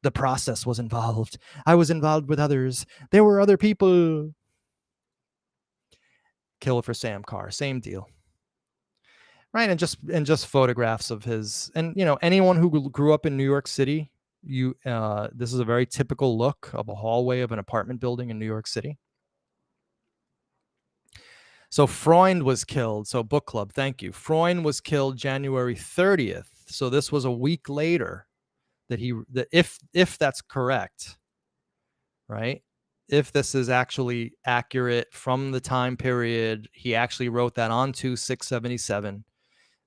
S1: the process was involved. I was involved with others. There were other people. Kill for Sam Carr, same deal. Right, and just photographs of his, and anyone who grew up in New York City, this is a very typical look of a hallway of an apartment building in New York City. So Freund was killed. So book club, thank you. Freund was killed January 30th. So this was a week later that if that's correct, right? If this is actually accurate from the time period, he actually wrote that on 2677.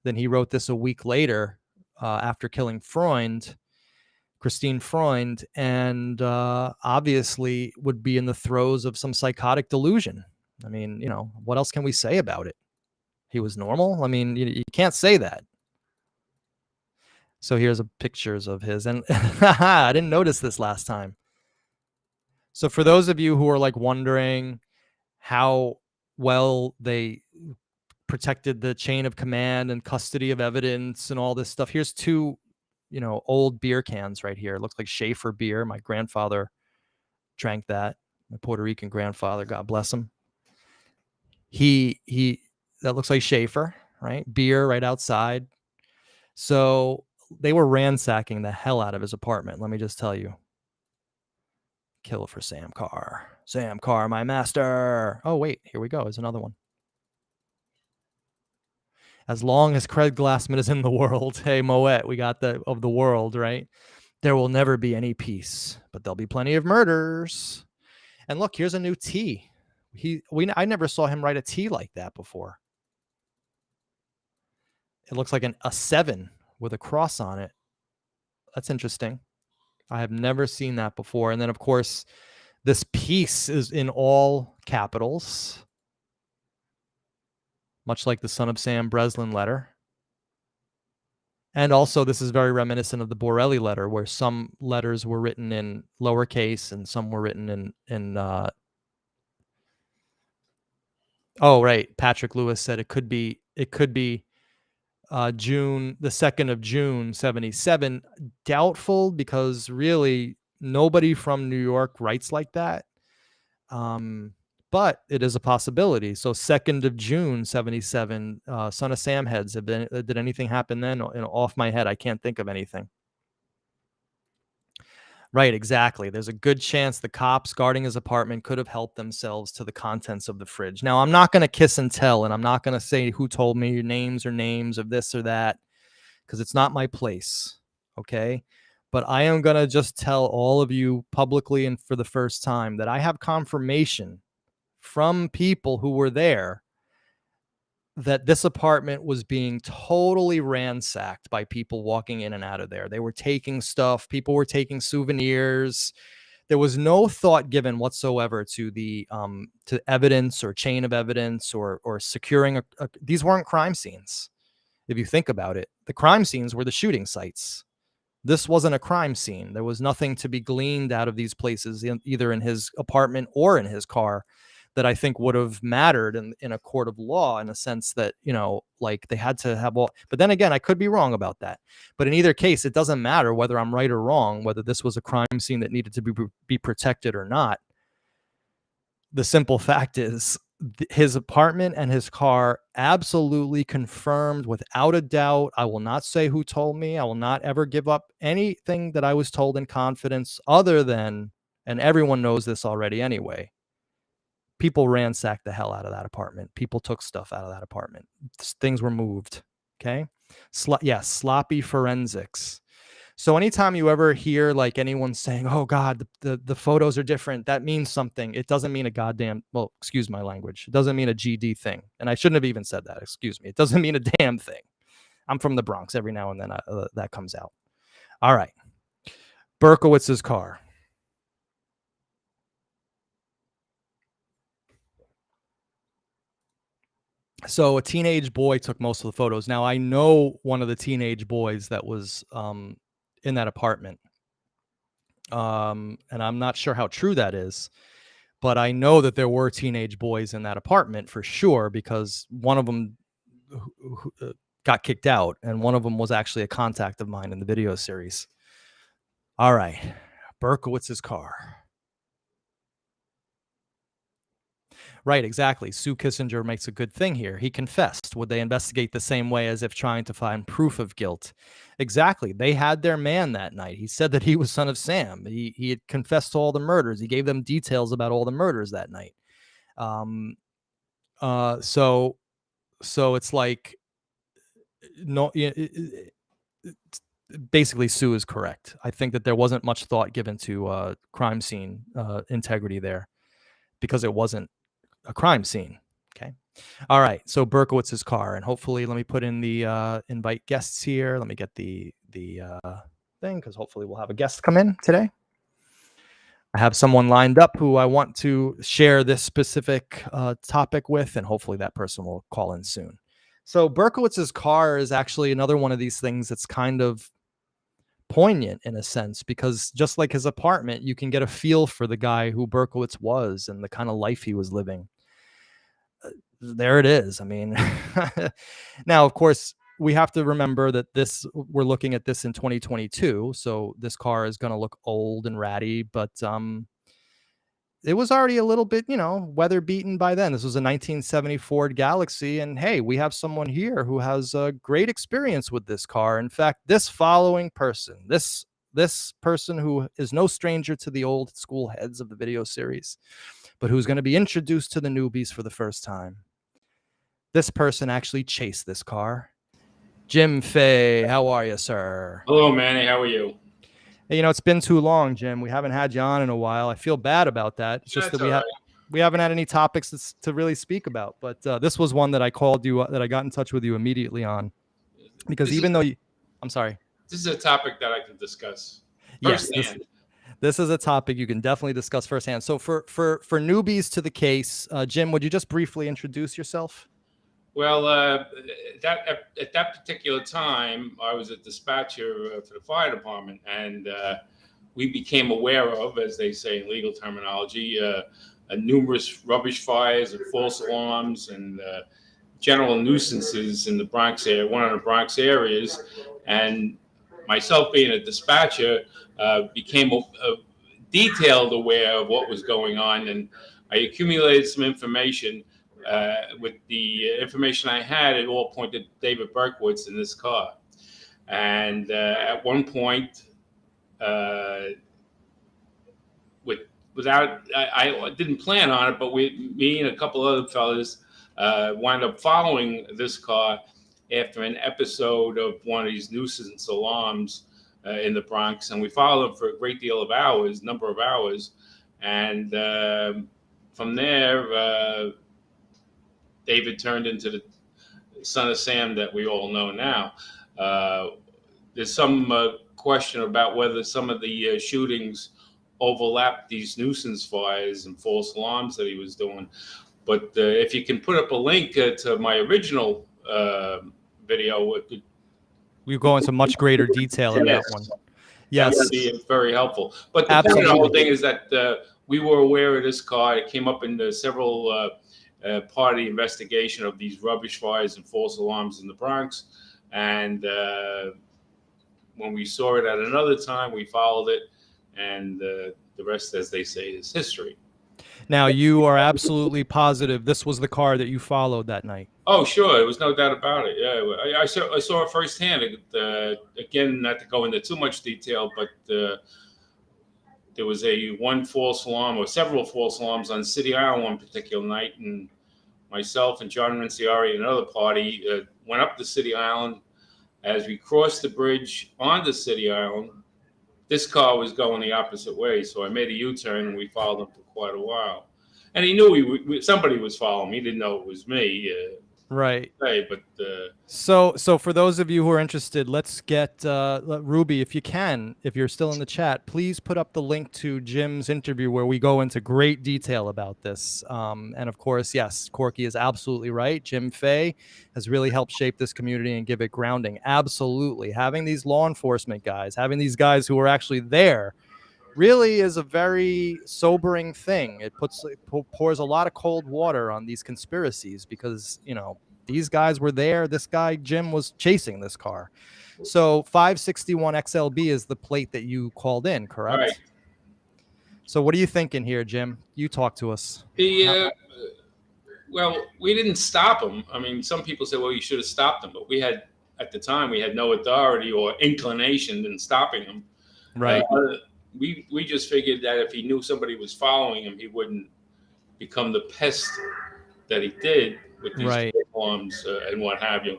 S1: Then he wrote this a week later after killing Christine Freund, and obviously would be in the throes of some psychotic delusion. I mean, what else can we say about it? He was normal. I mean, you can't say that. So here's pictures of his, and I didn't notice this last time. So for those of you who are like wondering how well they protected the chain of command and custody of evidence and all this stuff, here's two, old beer cans right here. It looks like Schaefer beer. My grandfather drank that. My Puerto Rican grandfather, God bless him. That looks like Schaefer, right? Beer right outside. So they were ransacking the hell out of his apartment. Let me just tell you. Kill for Sam Carr. Sam Carr, my master. Oh, wait, here we go. There's another one. As long as Craig Glassman is in the world, hey, Moet, we got of the world, right? There will never be any peace, but there'll be plenty of murders. And look, here's a new T. I never saw him write a T like that before. It looks like a 7 with a cross on it. That's interesting. I have never seen that before. And then, of course, this piece is in all capitals, much like the Son of Sam Breslin letter. And also, this is very reminiscent of the Borelli letter, where some letters were written in lowercase and some were written in oh, right. Patrick Lewis said it could be June, the 2nd of June, 77. Doubtful, because really nobody from New York writes like that. But it is a possibility. So 2nd of June, 77, Son of Sam heads. Did anything happen then? Off my head, I can't think of anything. Right, exactly. There's a good chance the cops guarding his apartment could have helped themselves to the contents of the fridge. Now, I'm not going to kiss and tell, and I'm not going to say who told me names of this or that, because it's not my place. Okay. But I am going to just tell all of you publicly and for the first time that I have confirmation from people who were there that this apartment was being totally ransacked by people walking in and out of there. They were taking stuff, people were taking souvenirs. There was no thought given whatsoever to the to evidence or chain of evidence or securing these weren't crime scenes. If you think about it, the crime scenes were the shooting sites. This wasn't a crime scene. There was nothing to be gleaned out of these places, either in his apartment or in his car, that I think would have mattered in a court of law, in a sense that, like they had to have all. But then again, I could be wrong about that. But in either case, it doesn't matter whether I'm right or wrong, whether this was a crime scene that needed to be protected or not. The simple fact is, his apartment and his car absolutely confirmed without a doubt. I will not say who told me. I will not ever give up anything that I was told in confidence, other than, and everyone knows this already anyway, people ransacked the hell out of that apartment. People took stuff out of that apartment. Things were moved. Okay. Sloppy forensics. So anytime you ever hear like anyone saying, "Oh God, the photos are different," that means something. It doesn't mean a goddamn, well, excuse my language. It doesn't mean a GD thing. And I shouldn't have even said that. Excuse me. It doesn't mean a damn thing. I'm from the Bronx. Every now and then that comes out. All right. Berkowitz's car. So a teenage boy took most of the photos. Now I know one of the teenage boys that was in that apartment. And I'm not sure how true that is, but I know that there were teenage boys in that apartment for sure, because one of them got kicked out, and one of them was actually a contact of mine in the video series. All right, Berkowitz's car. Right, exactly. Sue Kissinger makes a good thing here. He confessed. Would they investigate the same way, as if trying to find proof of guilt? Exactly. They had their man that night. He said that he was son of Sam. He had confessed to all the murders. He gave them details about all the murders that night. So it's like, no, basically Sue is correct. I think that there wasn't much thought given to crime scene integrity there, because it wasn't a crime scene. Okay. All right. So Berkowitz's car, and hopefully, let me put in the invite guests here. Let me get the thing, because hopefully we'll have a guest come in today. I have someone lined up who I want to share this specific topic with, and hopefully that person will call in soon. So Berkowitz's car is actually another one of these things that's kind of poignant in a sense, because just like his apartment, you can get a feel for the guy who Berkowitz was and the kind of life he was living. There it is. I mean, now, of course, we have to remember that we're looking at this in 2022. So this car is going to look old and ratty, but it was already a little bit, weather beaten by then. This was a 1970 Ford Galaxy. And hey, we have someone here who has a great experience with this car. In fact, this following person, this person who is no stranger to the old school heads of the video series, but who's going to be introduced to the newbies for the first time. This person actually chased this car. Jim Fay, how are you, sir?
S3: Hello, Manny. How are you?
S1: Hey, it's been too long, Jim. We haven't had you on in a while. I feel bad about that. It's just that we haven't had any topics to really speak about. But this was one that I called you, that I got in touch with you immediately on, because I'm sorry.
S3: This is a topic that I can discuss
S1: Yes,
S3: firsthand.
S1: this is a topic you can definitely discuss firsthand. So for newbies to the case, Jim, would you just briefly introduce yourself?
S3: Well, at that particular time, I was a dispatcher for the fire department, and we became aware of, as they say in legal terminology, numerous rubbish fires and false alarms and general nuisances in the Bronx area, one of the Bronx areas. And myself being a dispatcher, became detailed aware of what was going on, and I accumulated some information. With the information I had, it all pointed to David Berkowitz in this car. And at one point, I didn't plan on it, but me and a couple other fellas wound up following this car after an episode of one of these nuisance alarms in the Bronx, and we followed them for a great deal of hours, number of hours, and from there, David turned into the son of Sam that we all know now. There's some question about whether some of the shootings overlapped these nuisance fires and false alarms that he was doing. But if you can put up a link to my original video,
S1: we go into much greater detail in that one. Yes,
S3: that would be very helpful. But the point of the whole thing is that we were aware of this car. It came up in several part of the investigation of these rubbish fires and false alarms in the Bronx. And when we saw it at another time, we followed it. And the rest, as they say, is history.
S1: Now, you are absolutely positive this was the car that you followed that night?
S3: Oh, sure. There was no doubt about it. Yeah, I saw it firsthand. Again, not to go into too much detail, but there was one false alarm or several false alarms on City Island one particular night, and myself and John Rinciari and another party went up to City Island. As we crossed the bridge onto City Island, this car was going the opposite way, so I made a U-turn and we followed him for quite a while. And he knew somebody was following me. He didn't know it was me.
S1: Right.
S3: But
S1: so for those of you who are interested, let's get Ruby, if you can, if you're still in the chat, please put up the link to Jim's interview where we go into great detail about this. And of course, yes, Corky is absolutely right. Jim Fay has really helped shape this community and give it grounding. Absolutely. Having these law enforcement guys, having these guys who are actually there really is a very sobering thing. It pours a lot of cold water on these conspiracies because, these guys were there. This guy, Jim, was chasing this car. So 561 XLB is the plate that you called in, correct?
S3: Right.
S1: So what are you thinking here, Jim? You talk to us.
S3: Well, we didn't stop him. I mean, some people say, well, you should have stopped him. But at the time, we had no authority or inclination in stopping him.
S1: Right.
S3: We just figured that if he knew somebody was following him, he wouldn't become the pest that he did with these alarms and what have you.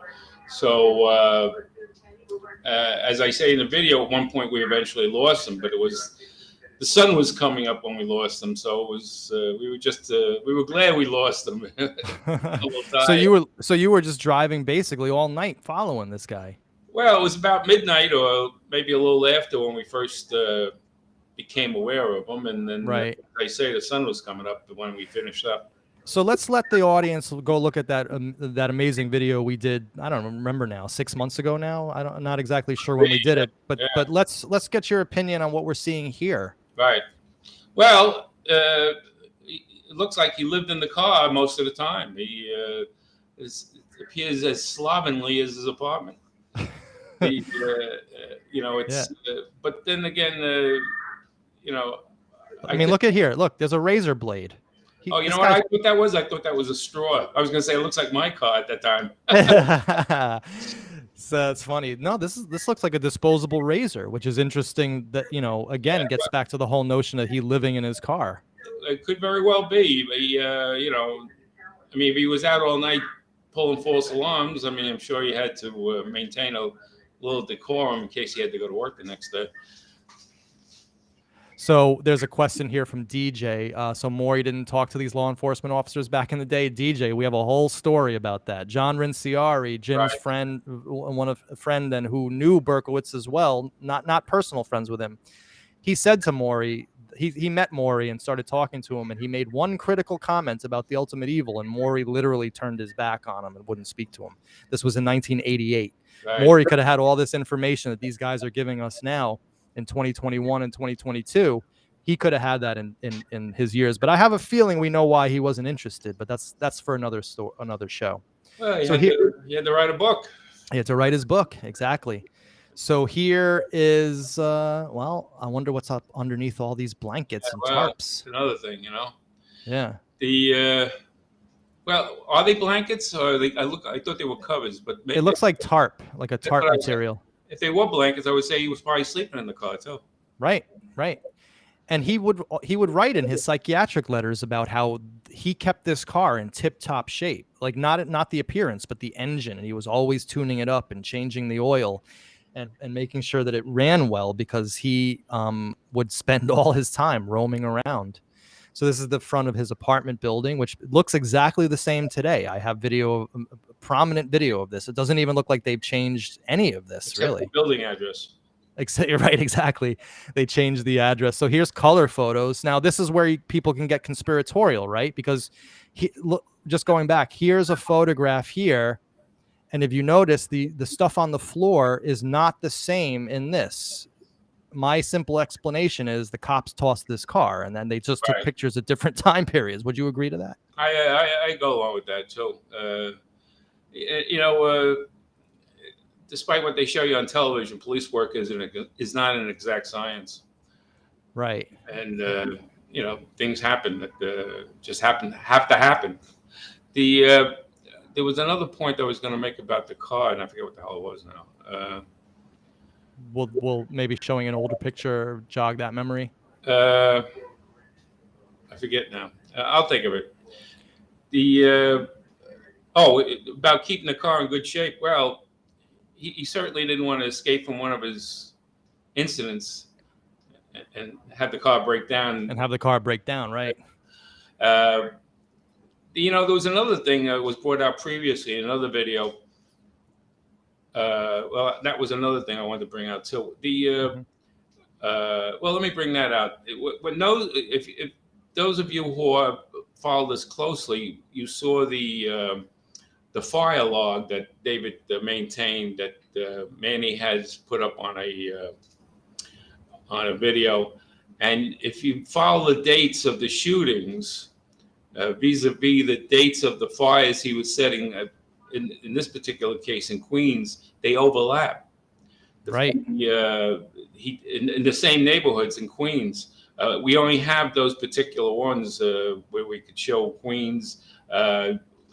S3: So, as I say in the video, at one point we eventually lost him, but the sun was coming up when we lost him. So it was we were glad we lost him.
S1: So you were just driving basically all night following this guy.
S3: Well, it was about midnight or maybe a little after when we first became aware of them, and then
S1: right.
S3: I say the sun was coming up when we finished up.
S1: So let's let the audience go look at that amazing video we did. I don't remember now, 6 months ago now. I'm not exactly sure when we did it, but let's get your opinion on what we're seeing here.
S3: Right. Well, it looks like he lived in the car most of the time. He appears as slovenly as his apartment. But then again,
S1: I mean, look at here. Look, there's a razor blade.
S3: What I thought that was? I thought that was a straw. I was going to say it looks like my car at that time.
S1: So it's funny. No, this looks like a disposable razor, which is interesting. That again gets back to the whole notion of he living in his car.
S3: It could very well be. I mean, if he was out all night pulling false alarms, I mean, I'm sure he had to maintain a little decorum in case he had to go to work the next day.
S1: So there's a question here from DJ. So Maury didn't talk to these law enforcement officers back in the day. DJ, we have a whole story about that. John Rinciari, Jim's friend, friend and who knew Berkowitz as well, not personal friends with him. He said to Maury, he met Maury and started talking to him, and he made one critical comment about the ultimate evil, and Maury literally turned his back on him and wouldn't speak to him. This was in 1988. Right. Maury could have had all this information that these guys are giving us now in 2021 and 2022. He could have had that in his years, but I have a feeling we know why he wasn't interested, but that's for another show.
S3: Well, he had to write a book.
S1: He had to write his book. Exactly. So here is, I wonder what's up underneath all these blankets and tarps.
S3: Another thing,
S1: Yeah.
S3: Well, are they blankets or are they? I thought they were covers, but maybe
S1: it looks like tarp, like a tarp material.
S3: If they were blankets, I would say he was probably sleeping in the car too.
S1: Right. And he would write in his psychiatric letters about how he kept this car in tip-top shape, like not the appearance, but the engine. And he was always tuning it up and changing the oil and making sure that it ran well, because he would spend all his time roaming around. So this is the front of his apartment building, which looks exactly the same today. I have prominent video of this. It doesn't even look like they've changed any of this,
S3: Except
S1: really.
S3: the building address.
S1: You're right, exactly. They changed the address. So here's color photos. Now this is where people can get conspiratorial, right? Because look, just going back, here's a photograph here, and if you notice, the stuff on the floor is not the same in this. My simple explanation is the cops tossed this car, and then they just took pictures at different time periods. Would you agree to that?
S3: I go along with that too. Despite what they show you on television, police work is not an exact science.
S1: Right.
S3: And things happen that just have to happen. There was another point I was going to make about the car, and I forget what the hell it was now.
S1: Will maybe showing an older picture jog that memory?
S3: I forget now. I'll think of it. About keeping the car in good shape. Well, he certainly didn't want to escape from one of his incidents and have the car break down.
S1: Right.
S3: There was another thing that was brought out previously in another video. That was another thing I wanted to bring out too. Let me bring that out. If those of you who follow this closely, you saw the fire log that David maintained that Manny has put up on a video, and if you follow the dates of the shootings vis-a-vis the dates of the fires he was setting in this particular case in Queens, they overlap.
S1: Right.
S3: In the same neighborhoods in Queens. We only have those particular ones where we could show Queens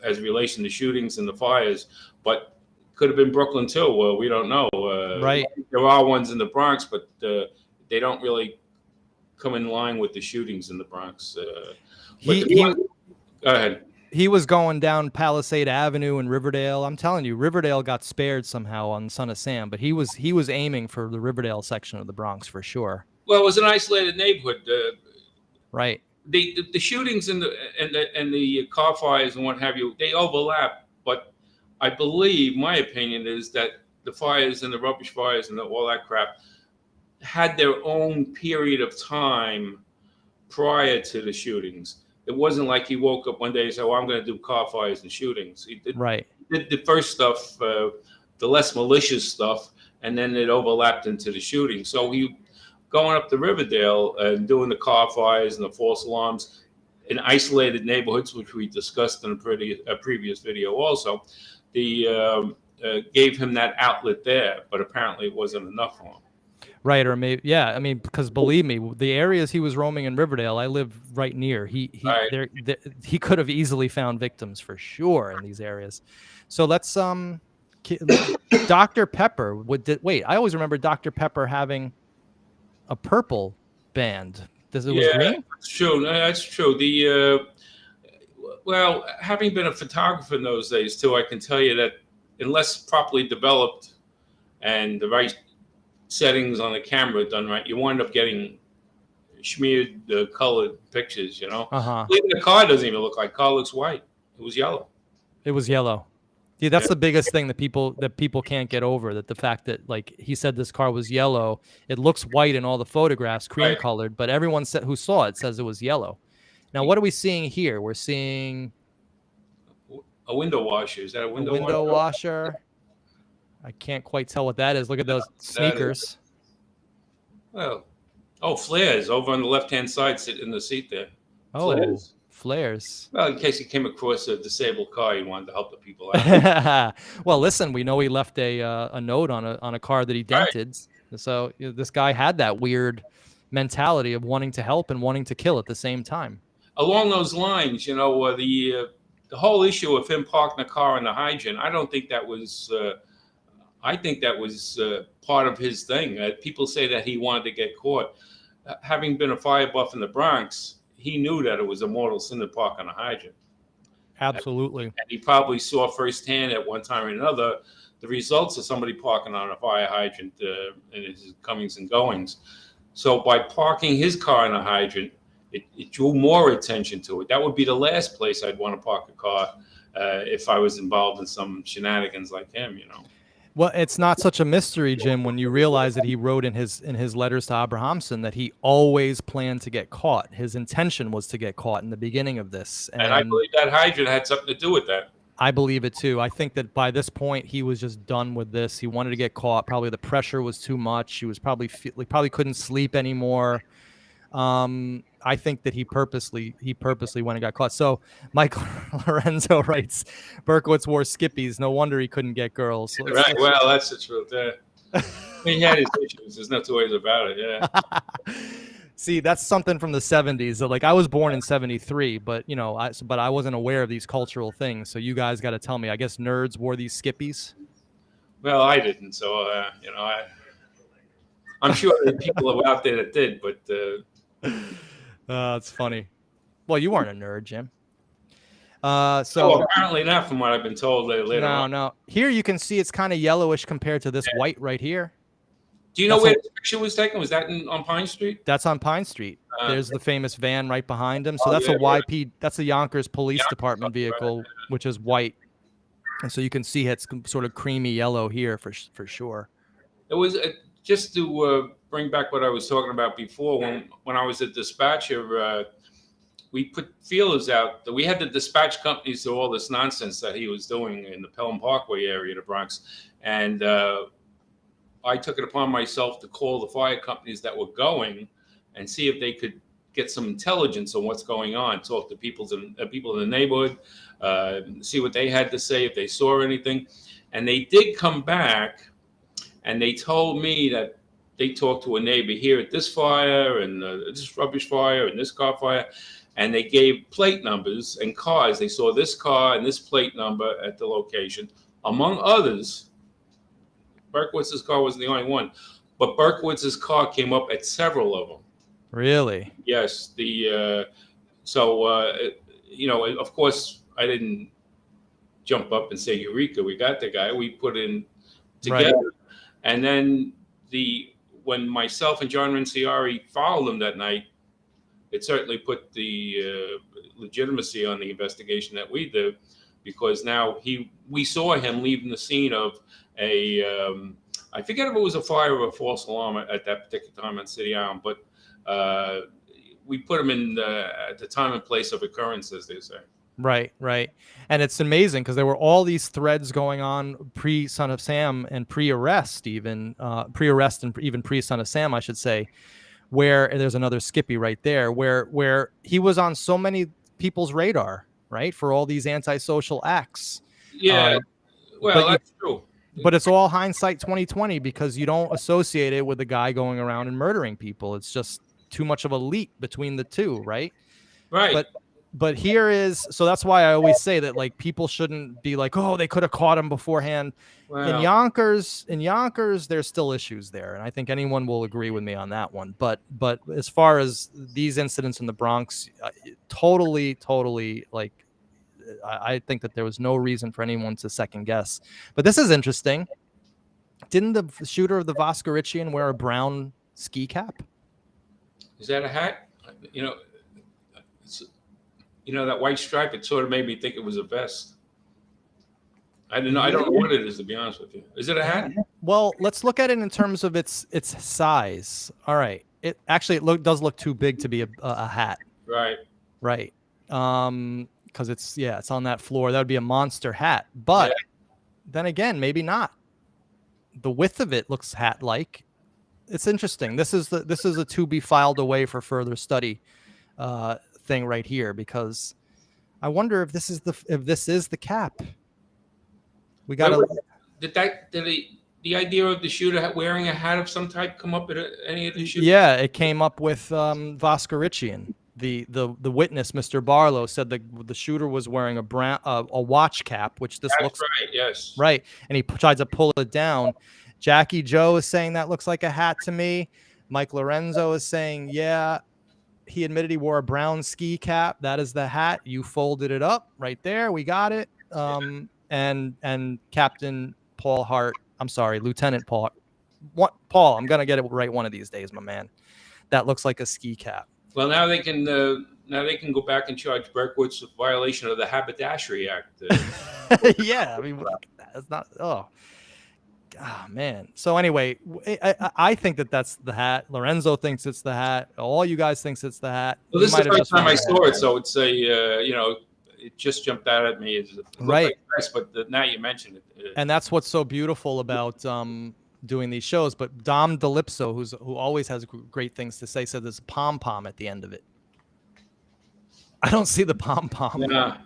S3: as relation to shootings and the fires, but could have been Brooklyn too. We don't know.
S1: Right.
S3: There are ones in the Bronx, but they don't really come in line with the shootings in the Bronx. Go ahead.
S1: He was going down Palisade Avenue in Riverdale. I'm telling you, Riverdale got spared somehow on Son of Sam, but he was aiming for the Riverdale section of the Bronx for sure.
S3: Well, it was an isolated neighborhood.
S1: Right.
S3: The shootings and the car fires and what have you, they overlap. But I believe, my opinion is that the fires and the rubbish fires and all that crap had their own period of time prior to the shootings. It wasn't like he woke up one day and said, well, I'm going to do car fires and shootings. He did the first stuff, the less malicious stuff, and then it overlapped into the shooting. So he going up to Riverdale and doing the car fires and the false alarms in isolated neighborhoods, which we discussed in a previous video also, gave him that outlet there, but apparently it wasn't enough for him.
S1: Right, or maybe, yeah. I mean, because believe me, the areas he was roaming in Riverdale, I live right near. He could have easily found victims for sure in these areas. So let's Dr. Pepper. Wait, I always remember Dr. Pepper having a purple band. Was green?
S3: That's true. That's true. Having been a photographer in those days too, I can tell you that unless properly developed and the right settings on the camera done right, you wind up getting smeared colored pictures, Even the car doesn't even look like car looks white. It was yellow.
S1: Yeah, that's the biggest thing that people can't get over, that the fact that, like he said, this car was yellow. It looks white in all the photographs, cream colored, but everyone who saw it says it was yellow. Now, what are we seeing here? We're seeing
S3: a window washer. Is that a window
S1: washer? I can't quite tell what that is. Look at those sneakers.
S3: Flares over on the left-hand side, sitting in the seat there.
S1: Flares.
S3: Well, in case he came across a disabled car, he wanted to help the people out.
S1: Well, listen, we know he left a note on a car that he dented. Right. So this guy had that weird mentality of wanting to help and wanting to kill at the same time.
S3: Along those lines, the whole issue of him parking the car in the hydrant, I don't think that was. I think that was part of his thing. People say that he wanted to get caught. having been a fire buff in the Bronx, he knew that it was a mortal sin to park on a hydrant.
S1: Absolutely.
S3: And he probably saw firsthand at one time or another the results of somebody parking on a fire hydrant in his comings and goings. So by parking his car in a hydrant, it drew more attention to it. That would be the last place I'd want to park a car if I was involved in some shenanigans like him, you know.
S1: Well, it's not such a mystery, Jim, when you realize that he wrote in his letters to Abrahamson that he always planned to get caught. His intention was to get caught in the beginning of this.
S3: And I believe that hydrant had something to do with that.
S1: I believe it too. I think that by this point he was just done with this. He wanted to get caught. Probably the pressure was too much. He was probably couldn't sleep anymore. I think that he purposely went and got caught. So Mike Lorenzo writes, Berkowitz wore skippies. No wonder he couldn't get girls. So
S3: right. Well, that's the truth. He had his issues. There's no two ways about it. Yeah.
S1: See, that's something from the 70s. Like, I was born in 73, but you know, I wasn't aware of these cultural things. So you guys got to tell me. I guess nerds wore these skippies.
S3: Well, I didn't. So you know, I'm sure there are people out there that did, but.
S1: It's funny. Well, you weren't a nerd, Jim. So
S3: apparently not, from what I've been told later on.
S1: No. Here you can see it's kind of yellowish compared to this white right here.
S3: Do you know where the picture was taken? Was that on Pine Street?
S1: That's on Pine Street. There's the famous van right behind him. So that's a YP. That's a Yonkers Police Department vehicle, which is white. And so you can see it's sort of creamy yellow here for sure.
S3: It was just to bring back what I was talking about before. When I was a dispatcher, we put feelers out. We had to dispatch companies to all this nonsense that he was doing in the Pelham Parkway area of the Bronx. And I took it upon myself to call the fire companies that were going and see if they could get some intelligence on what's going on, talk to people in the neighborhood, see what they had to say, if they saw anything. And they did come back, and they told me that they talked to a neighbor here at this fire and this rubbish fire and this car fire. And they gave plate numbers and cars. They saw this car and this plate number at the location. Among others, Berkowitz's car wasn't the only one, but Berkowitz's car came up at several of them.
S1: Really?
S3: Yes. You know, of course, I didn't jump up and say, Eureka, we got the guy. We put in together. Right. And then when myself and John Rinciari followed him that night, it certainly put the legitimacy on the investigation that we did, because now we saw him leaving the scene of I forget if it was a fire or a false alarm at that particular time on City Island, but we put him in at the time and place of occurrence, as they say.
S1: Right. And it's amazing because there were all these threads going on pre-Son of Sam and pre-arrest and even pre-Son of Sam, I should say, where there's another Skippy right there, where he was on so many people's radar, right, for all these antisocial acts.
S3: Yeah, well, that's true.
S1: But it's all hindsight 2020 because you don't associate it with the guy going around and murdering people. It's just too much of a leap between the two, right?
S3: Right.
S1: But here is, so that's why I always say that, like, people shouldn't be like, oh, they could have caught him beforehand. Wow. In Yonkers, there's still issues there, and I think anyone will agree with me on that one. But as far as these incidents in the Bronx, totally, like, I think that there was no reason for anyone to second guess. But this is interesting. Didn't the shooter of the Moskowitz wear a brown ski cap?
S3: Is that a hat? You know, that white stripe, it sort of made me think it was a vest. I don't know what it is, to be honest with you. Is it a hat?
S1: Well, let's look at it in terms of its size. All right. It does look too big to be a hat. Right. Because it's on that floor. That would be a monster hat. But then again, maybe not. The width of it looks hat-like. It's interesting. This is a to be filed away for further study thing right here, because I wonder if this is the cap. We got the idea of the shooter wearing a hat of some type come up at any of the shooters? Yeah, it came up with Voskerichian. The witness, Mr. Barlow, said the shooter was wearing a watch cap, which this looks
S3: right. Yes,
S1: right, and he tried to pull it down. Jackie Joe is saying that looks like a hat to me. Mike Lorenzo is saying, yeah, he admitted he wore a brown ski cap. That is the hat. You folded it up right there. We got it. And Captain Paul Hart. I'm sorry, Lieutenant Paul. What, Paul? I'm gonna get it right one of these days, my man. That looks like a ski cap.
S3: Well, now they can go back and charge Berkowitz with violation of the Haberdashery Act.
S1: Yeah, I mean, that's not. Oh, man. So anyway, I think that's the hat. Lorenzo thinks it's the hat. All you guys thinks it's the hat.
S3: Well, this is the first time I saw it, so it's a it just jumped out at me. It
S1: right.
S3: Like nice, but now you mentioned it.
S1: And that's what's so beautiful about doing these shows. But Dom DeLipso, who always has great things to say, said there's a pom-pom at the end of it. I don't see the pom-pom.
S3: Yeah.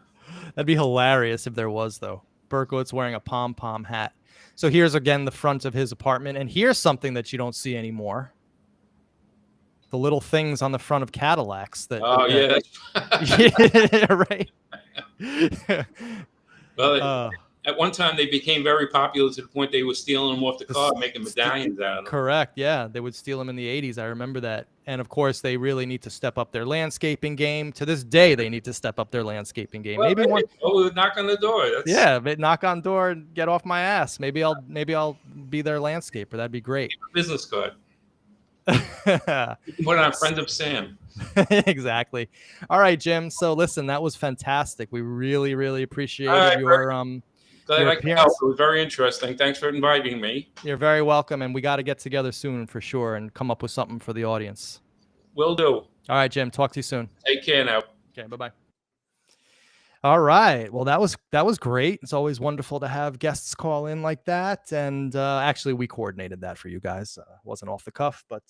S1: That'd be hilarious if there was, though. Berkowitz wearing a pom-pom hat. So here's, again, the front of his apartment. And here's something that you don't see anymore. The little things on the front of Cadillacs. Yeah, right.
S3: Well, at one time, they became very popular to the point they were stealing them off the car, making medallions out of them.
S1: Correct, yeah. They would steal them in the 80s. I remember that. And, of course, they really need to step up their landscaping game. To this day, they need to step up their landscaping game.
S3: Well,
S1: maybe one.
S3: Oh, knock on the door.
S1: Yeah, but knock on door and get off my ass. Maybe I'll be their landscaper. That'd be great.
S3: Business card. You can put it on Friend of Sam.
S1: Exactly. All right, Jim. So listen, that was fantastic. We really, really appreciated your
S3: Glad I could help. It was very interesting. Thanks for inviting me.
S1: You're very welcome, and we got to get together soon for sure and come up with something for the audience.
S3: Will do.
S1: All right, Jim. Talk to you soon.
S3: Take care now.
S1: Okay, bye-bye. All right. Well, that was great. It's always wonderful to have guests call in like that. And actually, we coordinated that for you guys. Wasn't off the cuff, but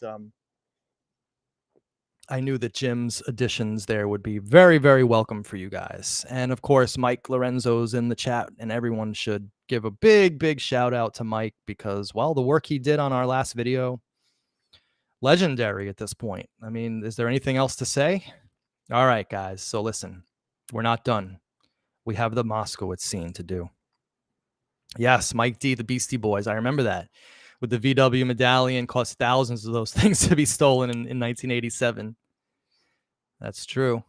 S1: I knew that Jim's additions there would be very, very welcome for you guys. And of course, Mike Lorenzo's in the chat, and everyone should give a big, big shout out to Mike because, well, the work he did on our last video, legendary at this point. I mean, is there anything else to say? All right, guys. So listen, we're not done. We have the Moskowitz scene to do. Yes, Mike D, the Beastie Boys. I remember that. With the VW medallion, cost thousands of those things to be stolen in 1987. That's true.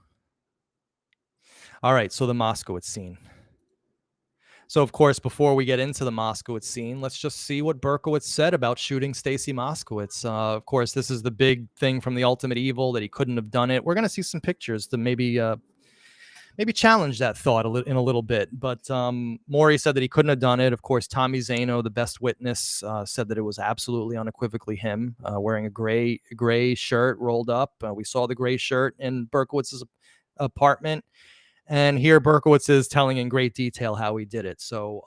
S1: All right, so the Moskowitz scene. So, of course, before we get into the Moskowitz scene, let's just see what Berkowitz said about shooting Stacy Moskowitz. Of course, this is the big thing from the Ultimate Evil, that he couldn't have done it. We're going to see some pictures to maybe challenge that thought in a little bit. But Maury said that he couldn't have done it. Of course, Tommy Zano, the best witness, said that it was absolutely unequivocally him, wearing a gray shirt rolled up. We saw the gray shirt in Berkowitz's apartment. And here Berkowitz is telling in great detail how he did it. So,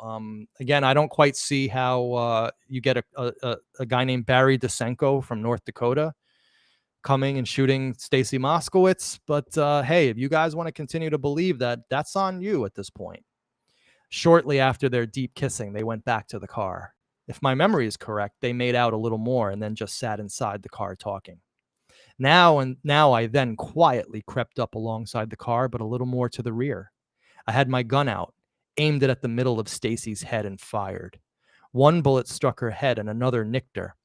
S1: again, I don't quite see how you get a guy named Barry Desenko from North Dakota coming and shooting Stacy Moskowitz. But hey, if you guys want to continue to believe that, that's on you at this point. Shortly after their deep kissing, they went back to the car. If my memory is correct, they made out a little more and then just sat inside the car talking. Now I then quietly crept up alongside the car, but a little more to the rear. I had my gun out, aimed it at the middle of Stacy's head and fired. One bullet struck her head and another nicked her.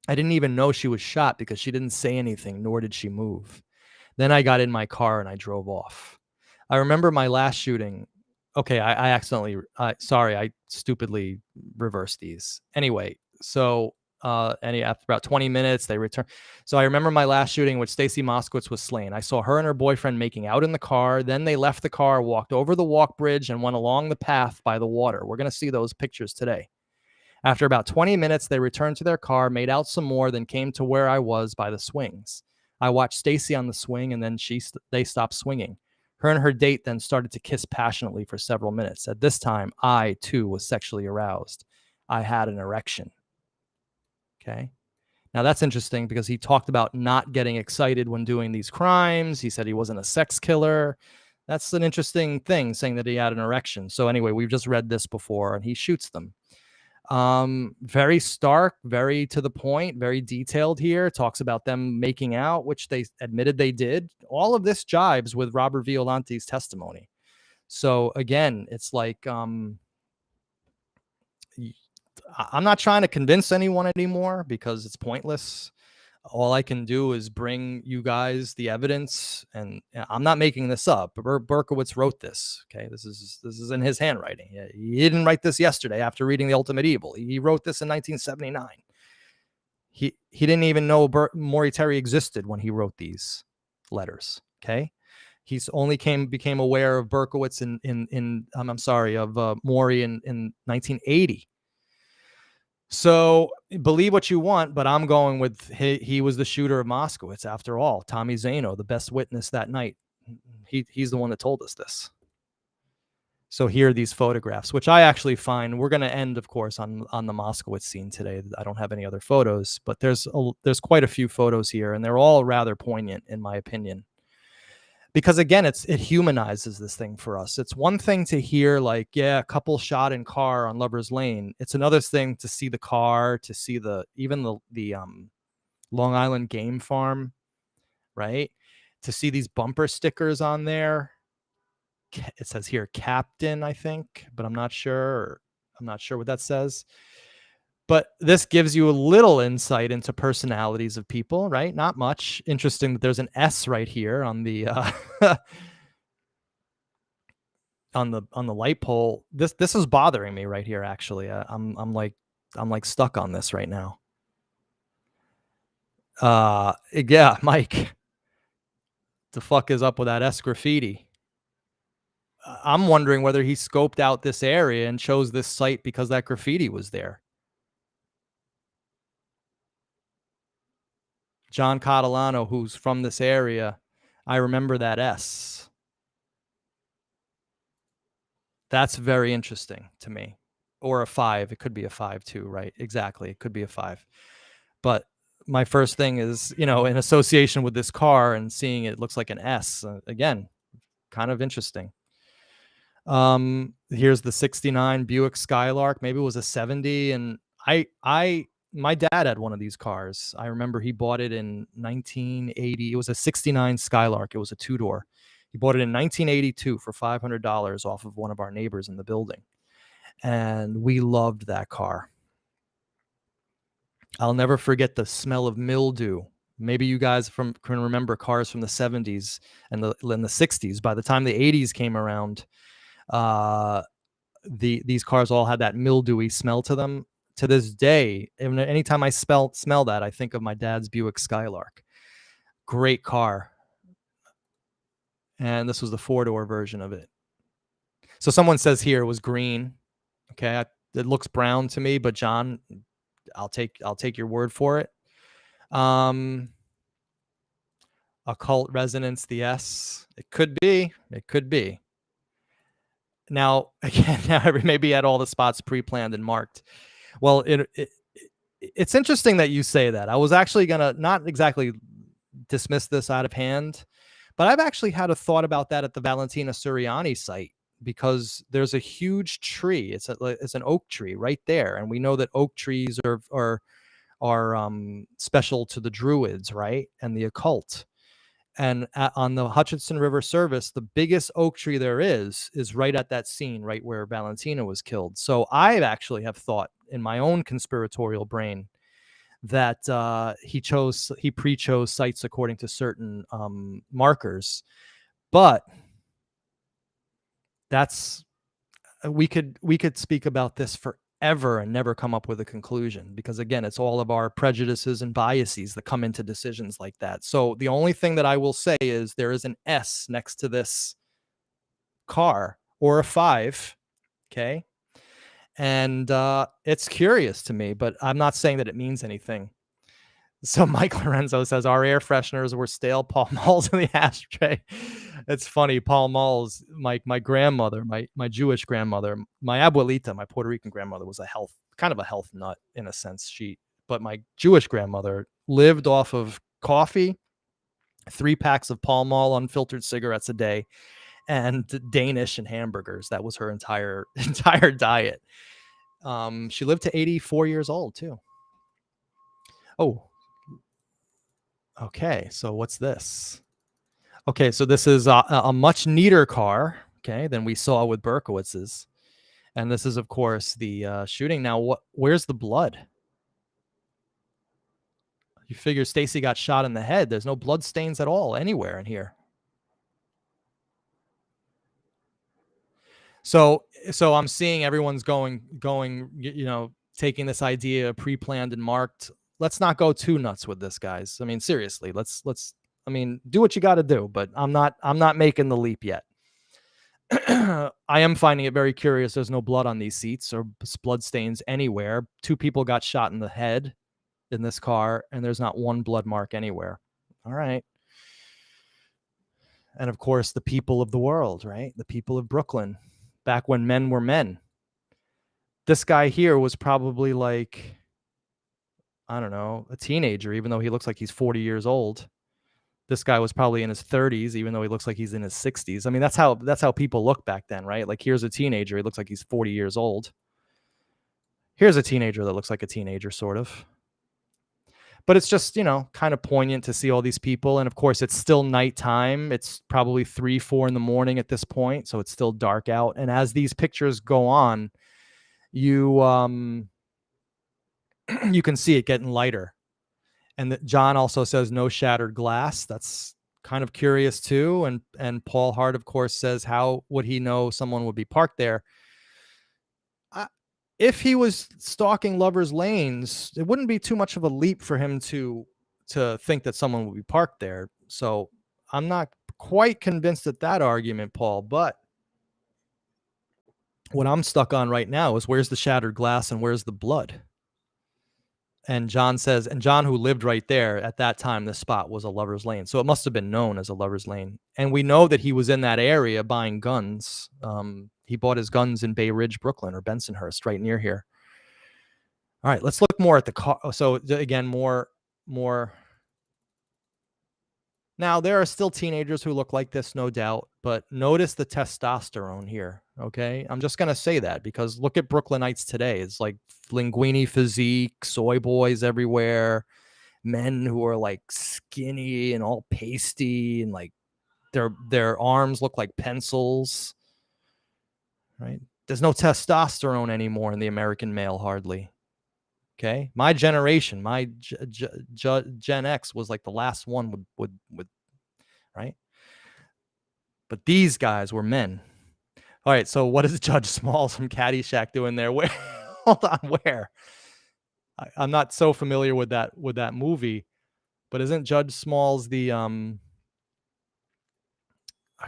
S1: I didn't even know she was shot because she didn't say anything, nor did she move. Then I got in my car and I drove off. I remember my last shooting. Okay, I stupidly reversed these. Anyway, so after about 20 minutes, they returned. So I remember my last shooting, which Stacy Moskowitz was slain. I saw her and her boyfriend making out in the car. Then they left the car, walked over the walk bridge, and went along the path by the water. We're going to see those pictures today. After about 20 minutes, they returned to their car, made out some more, then came to where I was by the swings. I watched Stacy on the swing, and then they stopped swinging. Her and her date then started to kiss passionately for several minutes. At this time, I, too, was sexually aroused. I had an erection. Okay. Now, that's interesting because he talked about not getting excited when doing these crimes. He said he wasn't a sex killer. That's an interesting thing, saying that he had an erection. So anyway, we've just read this before, and he shoots them. Very stark, very to the point, very detailed here. Talks about them making out, which they admitted they did. All of this jives with Robert Violante's testimony. So again, it's like I'm not trying to convince anyone anymore because it's pointless. All I can do is bring you guys the evidence, and I'm not making this up. Berkowitz wrote this. Okay, this is in his handwriting. He didn't write this yesterday after reading The Ultimate Evil. He wrote this in 1979. He didn't even know Maury Terry existed when he wrote these letters. Okay, he's only became aware of Berkowitz of Maury in 1980. So believe what you want, but I'm going with he was the shooter of Moskowitz after all. Tommy Zano, the best witness that night. He's the one that told us this. So here are these photographs, which I actually find, we're going to end, of course, on the Moskowitz scene today. I don't have any other photos, but there's quite a few photos here, and they're all rather poignant, in my opinion. Because again, it humanizes this thing for us. It's one thing to hear like, yeah, a couple shot in car on Lover's Lane. It's another thing to see the car, to see even the Long Island game farm, right? To see these bumper stickers on there. It says here Captain, I think, but I'm not sure. I'm not sure what that says. But this gives you a little insight into personalities of people, right? Not much. Interesting that there's an S right here on the on the light pole. This is bothering me right here. Actually, I'm like stuck on this right now. Yeah, Mike, the fuck is up with that S graffiti? I'm wondering whether he scoped out this area and chose this site because that graffiti was there. John Catalano, who's from this area, I remember that S. That's very interesting to me. Or a 5. It could be a 5 too, right? Exactly. It could be a 5. But my first thing is, in association with this car and seeing it looks like an S. Again, kind of interesting. Here's the 69 Buick Skylark. Maybe it was a 70. And my dad had one of these cars. I remember he bought it in 1980. It was a 69 Skylark. It was a 2-door. He bought it in 1982 for $500 off of one of our neighbors in the building. And we loved that car. I'll never forget the smell of mildew. Maybe you guys can remember cars from the 70s and the 60s. By the time the 80s came around, these cars all had that mildewy smell to them. To this day, anytime I smell that, I think of my dad's Buick Skylark. Great car. And this was the 4-door version of it. So someone says here it was green. Okay, it looks brown to me, but John, I'll take your word for it. Occult resonance, the S. It could be. It could be. Now, again, maybe had all the spots pre-planned and marked. Well, it's interesting that you say that. I was actually going to not exactly dismiss this out of hand, but I've actually had a thought about that at the Valentina Suriani site, because there's a huge tree. It's an oak tree right there. And we know that oak trees are special to the Druids, right? And the occult. And on the Hutchinson River service, the biggest oak tree there is right at that scene, right where Valentina was killed. So I actually have thought in my own conspiratorial brain that he pre-chose sites according to certain markers. But we could speak about this forever and never come up with a conclusion, because again, it's all of our prejudices and biases that come into decisions like that. So the only thing that I will say is there is an S next to this car, or a 5. Okay. And it's curious to me, but I'm not saying that it means anything. So Mike Lorenzo says our air fresheners were stale Pall Malls in the ashtray. It's funny. Pall Malls, my grandmother, my Jewish grandmother, my abuelita, my Puerto Rican grandmother, was kind of a health nut in a sense. But my Jewish grandmother lived off of coffee, 3 packs of Pall Mall unfiltered cigarettes a day, and Danish and hamburgers. That was her entire diet. She lived to 84 years old too. Oh, okay. So what's this? Okay, so this is a much neater car, okay, than we saw with Berkowitz's. And this is, of course, the shooting. Now, where's the blood? You figure Stacy got shot in the head. There's no blood stains at all anywhere in here. So I'm seeing everyone's going, taking this idea pre-planned and marked. Let's not go too nuts with this, guys. I mean, seriously, let's do what you got to do, but I'm not making the leap yet. I am finding it very curious. There's no blood on these seats or blood stains anywhere. 2 people got shot in the head in this car, and there's not one blood mark anywhere. All right. And of course, the people of the world, right? The people of Brooklyn, back when men were men. This guy here was probably like, I don't know, a teenager, even though he looks like he's 40 years old. This guy was probably in his 30s, even though he looks like he's in his 60s. I mean, that's how people look back then, right? Like, here's a teenager. He looks like he's 40 years old. Here's a teenager that looks like a teenager, sort of. But it's just, kind of poignant to see all these people. And of course, it's still nighttime. It's probably 3, 4 in the morning at this point. So it's still dark out. And as these pictures go on, you can see it getting lighter. And John also says no shattered glass. That's kind of curious too. And Paul Hart, of course, says, how would he know someone would be parked there? If he was stalking lovers' lanes, it wouldn't be too much of a leap for him to think that someone would be parked there. So I'm not quite convinced at that argument, Paul. But what I'm stuck on right now is, where's the shattered glass and where's the blood? And John says, and John, who lived right there at that time, the spot was a lover's lane. So it must have been known as a lover's lane. And we know that he was in that area buying guns. He bought his guns in Bay Ridge, Brooklyn, or Bensonhurst, right near here. All right, let's look more at the car. So again, more. Now, there are still teenagers who look like this, no doubt, but notice the testosterone here, okay? I'm just going to say that because look at Brooklynites today. It's like linguini physique, soy boys everywhere, men who are like skinny and all pasty, and like their arms look like pencils, right? There's no testosterone anymore in the American male, hardly. Okay, my generation, my Gen X was like the last one would right? But these guys were men. All right, so what is Judge Smalls from Caddyshack doing there? Where? Hold on, where? I'm not so familiar with that movie, but isn't Judge Smalls the I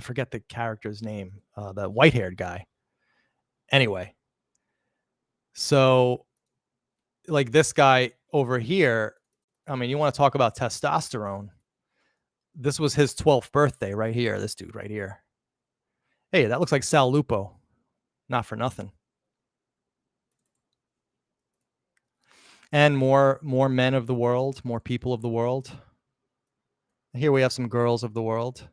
S1: forget the character's name, the white-haired guy. Anyway, so like this guy over here, I mean, you want to talk about testosterone. This was his 12th birthday right here. This dude right here. Hey, that looks like Sal Lupo. Not for nothing. And more men of the world, more people of the world. Here we have some girls of the world.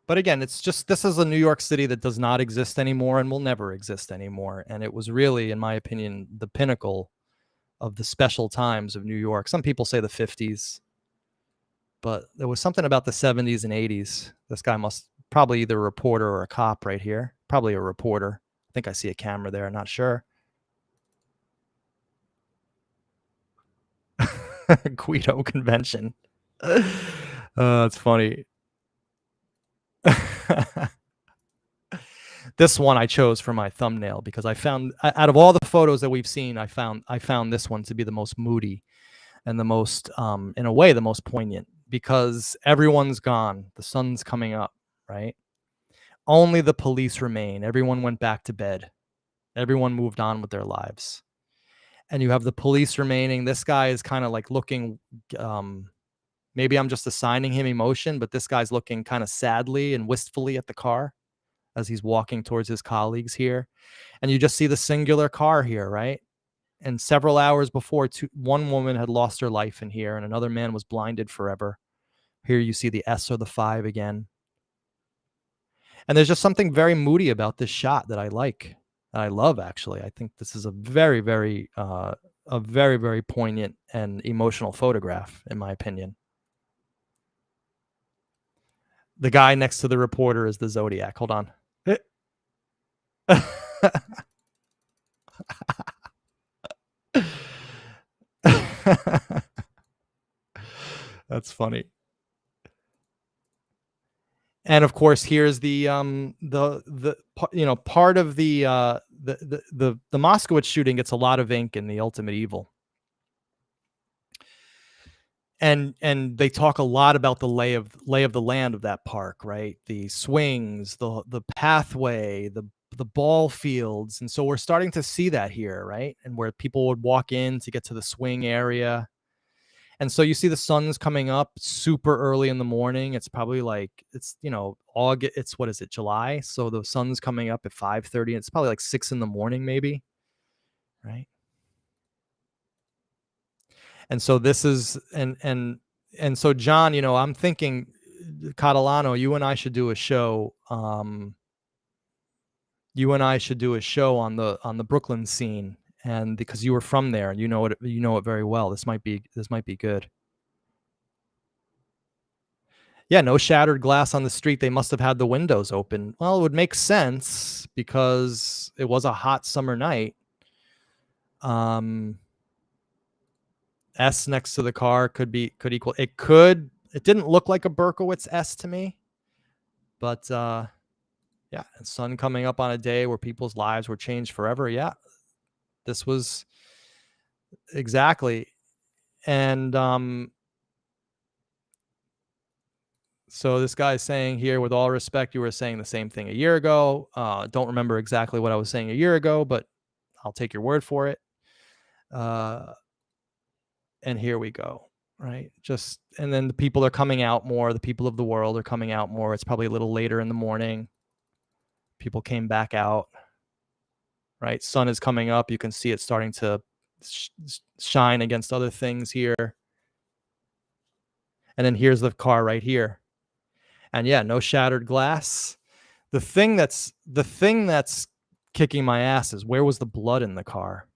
S1: But again, it's just, this is a New York City that does not exist anymore and will never exist anymore. And it was really, in my opinion, the pinnacle of the special times of New York. Some people say the 50s, but there was something about the 70s and 80s. This guy must probably either a reporter or a cop right here. Probably a reporter. I think I see a camera there. Not sure. Guido Convention. It's funny. This one I chose for my thumbnail because I found, out of all the photos that we've seen, I found this one to be the most moody and the most, in a way, the most poignant, because everyone's gone. The sun's coming up, right? Only the police remain. Everyone went back to bed. Everyone moved on with their lives. And you have the police remaining. This guy is kind of like looking, maybe I'm just assigning him emotion, but this guy's looking kind of sadly and wistfully at the car as he's walking towards his colleagues here. And you just see the singular car here, right? And several hours before, one woman had lost her life in here and another man was blinded forever. Here you see the S or the 5 again. And there's just something very moody about this shot that I like, that I love, actually. I think this is a very, very poignant and emotional photograph, in my opinion. The guy next to the reporter is the Zodiac. Hold on. That's funny. And of course, here's the part of the Moskowitz shooting gets a lot of ink in The Ultimate Evil. And they talk a lot about the lay of the land of that park, right? The swings, the pathway, the ball fields. And so we're starting to see that here, right? And where people would walk in to get to the swing area. And so you see the sun's coming up super early in the morning. It's probably like, it's, August, it's, what is it, July? So the sun's coming up at 5:30. It's probably like 6 in the morning, maybe, right? And so this is, and so John, I'm thinking, Catalano, you and I should do a show. You and I should do a show on the Brooklyn scene, and because you were from there and you know it very well. This might be good. Yeah, no shattered glass on the street. They must have had the windows open. Well, it would make sense because it was a hot summer night. S next to the car could equal. It didn't look like a Berkowitz S to me, but yeah, sun coming up on a day where people's lives were changed forever. Yeah, this was exactly. And so this guy's saying here, with all respect, you were saying the same thing a year ago. Don't remember exactly what I was saying a year ago, but I'll take your word for it. And here we go, right? And then the people are coming out more. The people of the world are coming out more. It's probably a little later in the morning. People came back out, right? Sun is coming up. You can see it starting to shine against other things here. And then here's the car right here. And yeah, no shattered glass. The thing that's kicking my ass is, where was the blood in the car?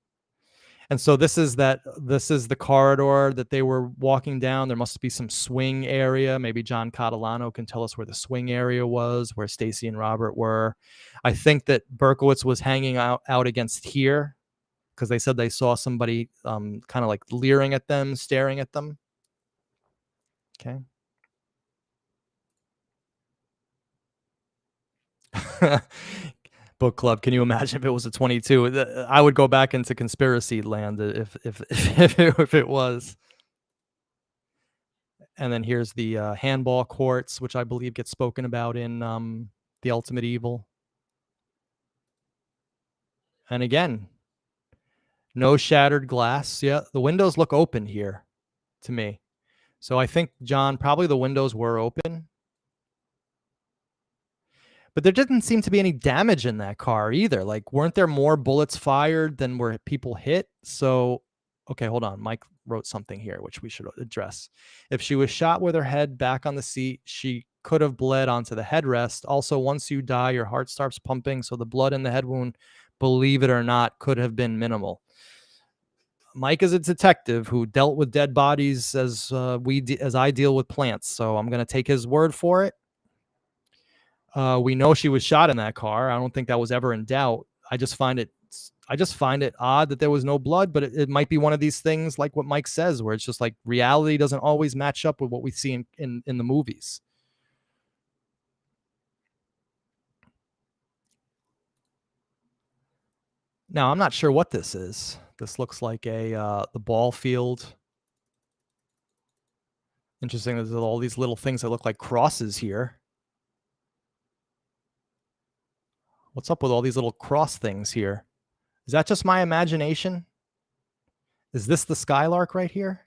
S1: And so this is the corridor that they were walking down. There must be some swing area. Maybe John Catalano can tell us where the swing area was, where Stacy and Robert were. I think that Berkowitz was hanging out against here, because they said they saw somebody kind of like leering at them, staring at them. Okay. Book club. Can you imagine if it was a 22? I would go back into conspiracy land if it was. And then here's the handball courts, which I believe gets spoken about in The Ultimate Evil. And again, no shattered glass. Yeah, the windows look open here to me. So I think, John, probably the windows were open. But there didn't seem to be any damage in that car either. Like, weren't there more bullets fired than were people hit? So, okay, hold on. Mike wrote something here, which we should address. If she was shot with her head back on the seat, she could have bled onto the headrest. Also, once you die, your heart starts pumping. So the blood in the head wound, believe it or not, could have been minimal. Mike is a detective who dealt with dead bodies as I deal with plants. So I'm going to take his word for it. We know she was shot in that car. I don't think that was ever in doubt. I just find it odd that there was no blood, but it might be one of these things like what Mike says, where it's just like reality doesn't always match up with what we see in the movies. Now, I'm not sure what this is. This looks like the ball field. Interesting. There's all these little things that look like crosses here. What's up with all these little cross things here? Is that just my imagination? Is this the Skylark right here?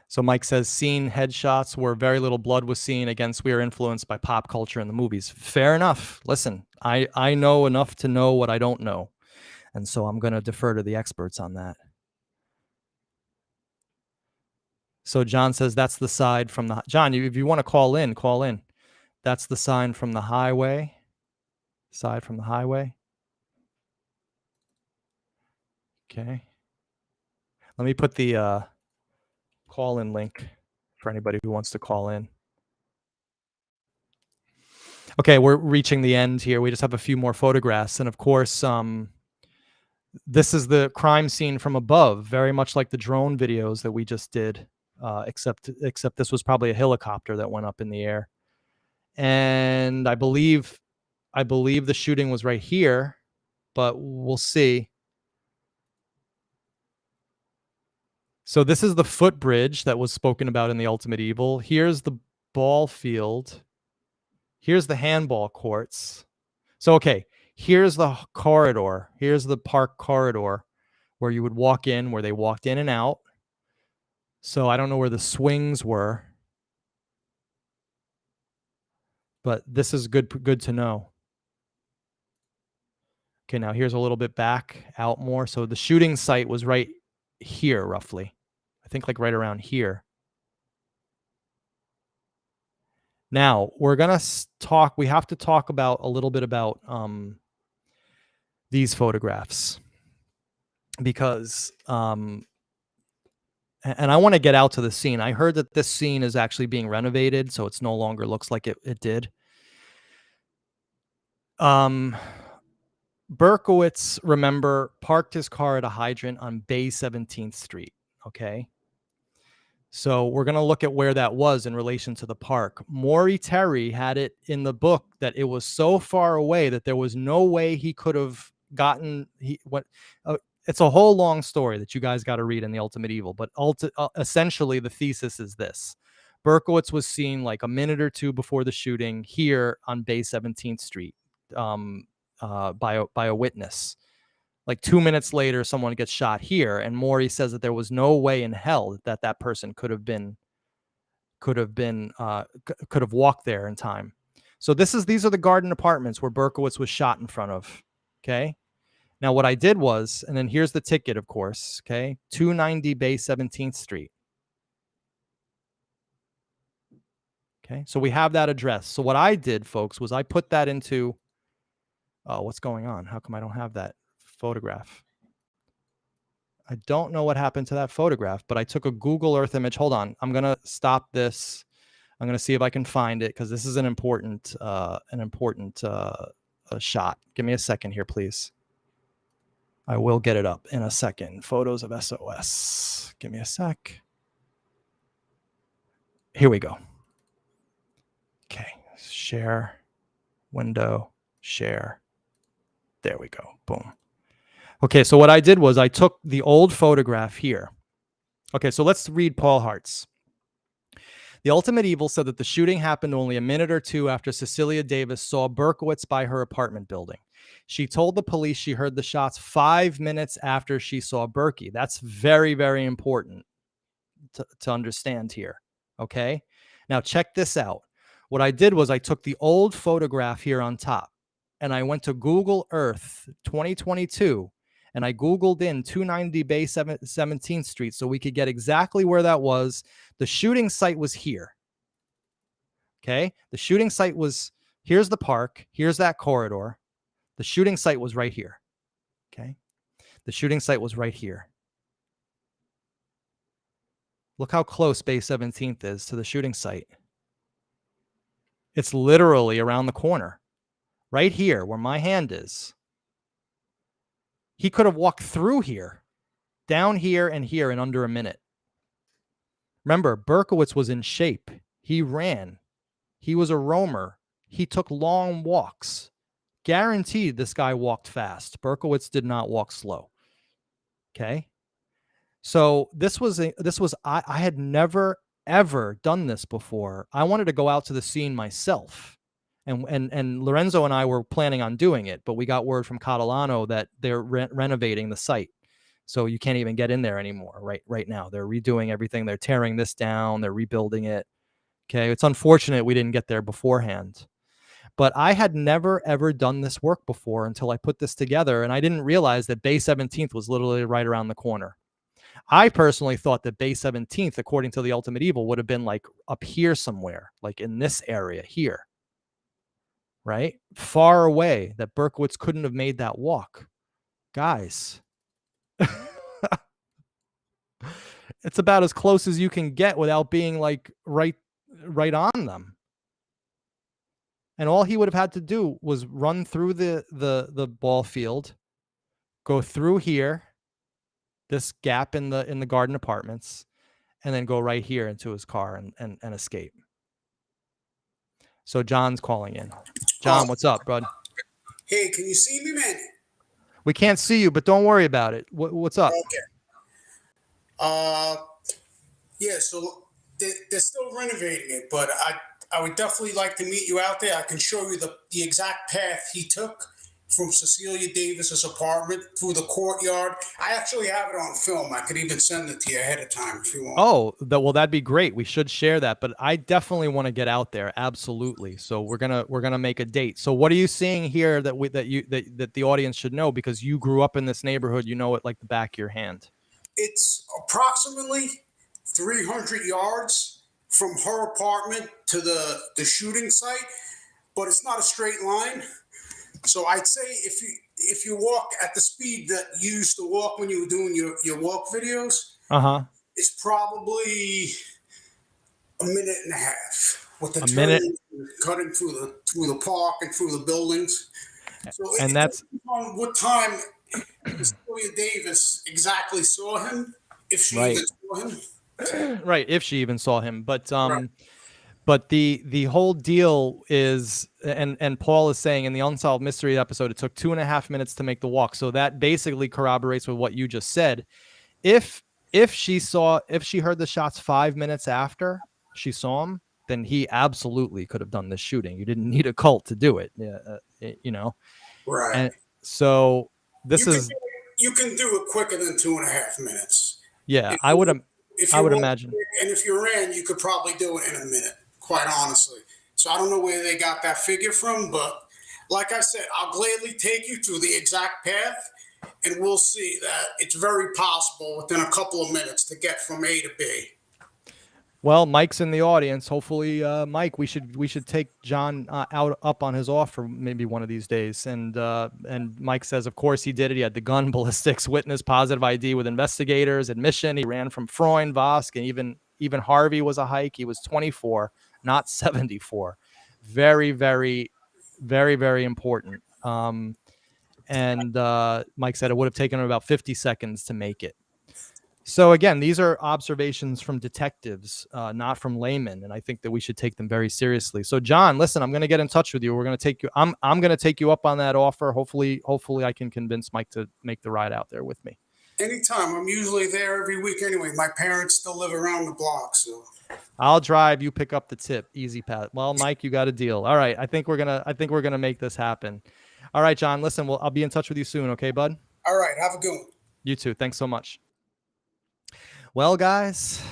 S1: So Mike says, seen headshots where very little blood was seen. Against, we are influenced by pop culture in the movies. Fair enough. Listen, I know enough to know what I don't know. And so I'm going to defer to the experts on that. So John says that's the side from the... John, if you want to call in, call in. That's the sign from the highway. Side from the highway. Okay. Let me put the call-in link for anybody who wants to call in. Okay, we're reaching the end here. We just have a few more photographs. And of course, this is the crime scene from above, very much like the drone videos that we just did, except this was probably a helicopter that went up in the air. And I believe the shooting was right here, but we'll see. So this is the footbridge that was spoken about in The Ultimate Evil. Here's the ball field. Here's the handball courts. So, okay, here's the corridor. Here's the park corridor where you would walk in, where they walked in and out. So I don't know where the swings were, but this is good to know. Okay, now here's a little bit back out more. So the shooting site was right here, roughly. I think like right around here. Now we're gonna talk. We have to talk about a little bit about these photographs, because and I want to get out to the scene. I heard that this scene is actually being renovated, so it's no longer looks like it did. Berkowitz, remember, parked his car at a hydrant on Bay 17th Street. Okay. So we're going to look at where that was in relation to the park. Maury Terry had it in the book that it was so far away that there was no way he could have gotten, it's a whole long story that you guys got to read in The Ultimate Evil, but essentially the thesis is this. Berkowitz was seen like a minute or two before the shooting here on Bay 17th Street by a witness. Like 2 minutes later, someone gets shot here, and Maury says that there was no way in hell that person could have walked there in time. So these are the garden apartments where Berkowitz was shot in front of. Okay. Now what I did was, and then here's the ticket, of course. Okay, 290 Bay 17th Street. Okay, so we have that address. So what I did, folks, was I put that into. Oh, what's going on? How come I don't have that photograph? I don't know what happened to that photograph, but I took a Google Earth image. Hold on. I'm going to stop this. I'm going to see if I can find it, because this is an important shot. Give me a second here, please. I will get it up in a second. Photos of SOS. Give me a sec. Here we go. Okay. Share. Window. Share. There we go. Boom. Okay, so what I did was I took the old photograph here. Okay, so let's read Paul Hart's. The Ultimate Evil said that the shooting happened only a minute or two after Cecilia Davis saw Berkowitz by her apartment building. She told the police she heard the shots 5 minutes after she saw Berkey. That's very, very important to understand here. Okay, now check this out. What I did was I took the old photograph here on top, and I went to Google Earth 2022, and I Googled in 290 Bay 17th Street so we could get exactly where that was. The shooting site was here. Okay. The shooting site was, here's the park. Here's that corridor. The shooting site was right here. Okay. The shooting site was right here. Look how close Bay 17th is to the shooting site. It's literally around the corner. Right here where my hand is. He could have walked through here, down here and here in under a minute. Remember, Berkowitz was in shape. He ran. He was a roamer. He took long walks. Guaranteed this guy walked fast. Berkowitz did not walk slow. Okay. So I had never, ever done this before. I wanted to go out to the scene myself. And Lorenzo and I were planning on doing it, but we got word from Catalano that they're renovating the site. So you can't even get in there anymore right now. They're redoing everything. They're tearing this down. They're rebuilding it. Okay. It's unfortunate we didn't get there beforehand. But I had never, ever done this work before until I put this together. And I didn't realize that Bay 17th was literally right around the corner. I personally thought that Bay 17th, according to The Ultimate Evil, would have been like up here somewhere, like in this area here. Right? Far away, that Berkowitz couldn't have made that walk. Guys, it's about as close as you can get without being like right on them. And all he would have had to do was run through the ball field, go through here, this gap in the Garden Apartments, and then go right here into his car and escape. So John's calling in. John, what's up, bud?
S4: Hey, can you see me, Manny?
S1: We can't see you, but don't worry about it. What's up?
S4: Okay. Yeah, so they're still renovating it, but I would definitely like to meet you out there. I can show you the exact path he took from Cecilia Davis's apartment through the courtyard. I actually have it on film. I could even send it to you ahead of time if you want.
S1: Oh, well, that'd be great. We should share that, but I definitely want to get out there. Absolutely. So we're gonna make a date. So what are you seeing here that the audience should know, because you grew up in this neighborhood, you know it like the back of your hand?
S4: It's approximately 300 yards from her apartment to the shooting site, but it's not a straight line. So I'd say if you walk at the speed that you used to walk when you were doing your walk videos, it's probably a minute and a half with the turning, cutting through the park and through the buildings. So
S1: and that's
S4: on what time Cecilia Davis exactly saw him, if she even saw him.
S1: Right, if she even saw him. But
S4: Right.
S1: But the whole deal is, and Paul is saying in the Unsolved Mystery episode, it took 2.5 minutes to make the walk. So that basically corroborates with what you just said. If she heard the shots 5 minutes after she saw him, then he absolutely could have done this shooting. You didn't need a cult to do it, you know.
S4: Right.
S1: And so
S4: you can do it quicker than 2.5 minutes.
S1: Yeah, I would imagine.
S4: And if you ran, you could probably do it in a minute, quite honestly. So I don't know where they got that figure from, but like I said, I'll gladly take you to the exact path, and we'll see that it's very possible within a couple of minutes to get from A to B.
S1: Well, Mike's in the audience. Hopefully, Mike, we should take John up on his offer maybe one of these days. And Mike says, of course he did it. He had the gun, ballistics, witness, positive ID with investigators, admission. He ran from Freund, Vosk, and even Harvey was a hike. He was 24, not 74. Very, very, very, very important. And Mike said it would have taken him about 50 seconds to make it. So again, these are observations from detectives, not from laymen, and I think that we should take them very seriously. So, John, listen, I'm going to get in touch with you. We're going to take you. I'm going to take you up on that offer. Hopefully, I can convince Mike to make the ride out there with me.
S4: Anytime. I'm usually there every week anyway. My parents still live around the block, so
S1: I'll drive. You pick up the tip. Easy, Pat. Well, Mike, you got a deal. All right. I think we're gonna make this happen. All right, John. Listen, I'll be in touch with you soon. Okay, bud.
S4: All right. Have a good one.
S1: You too. Thanks so much. Well, guys,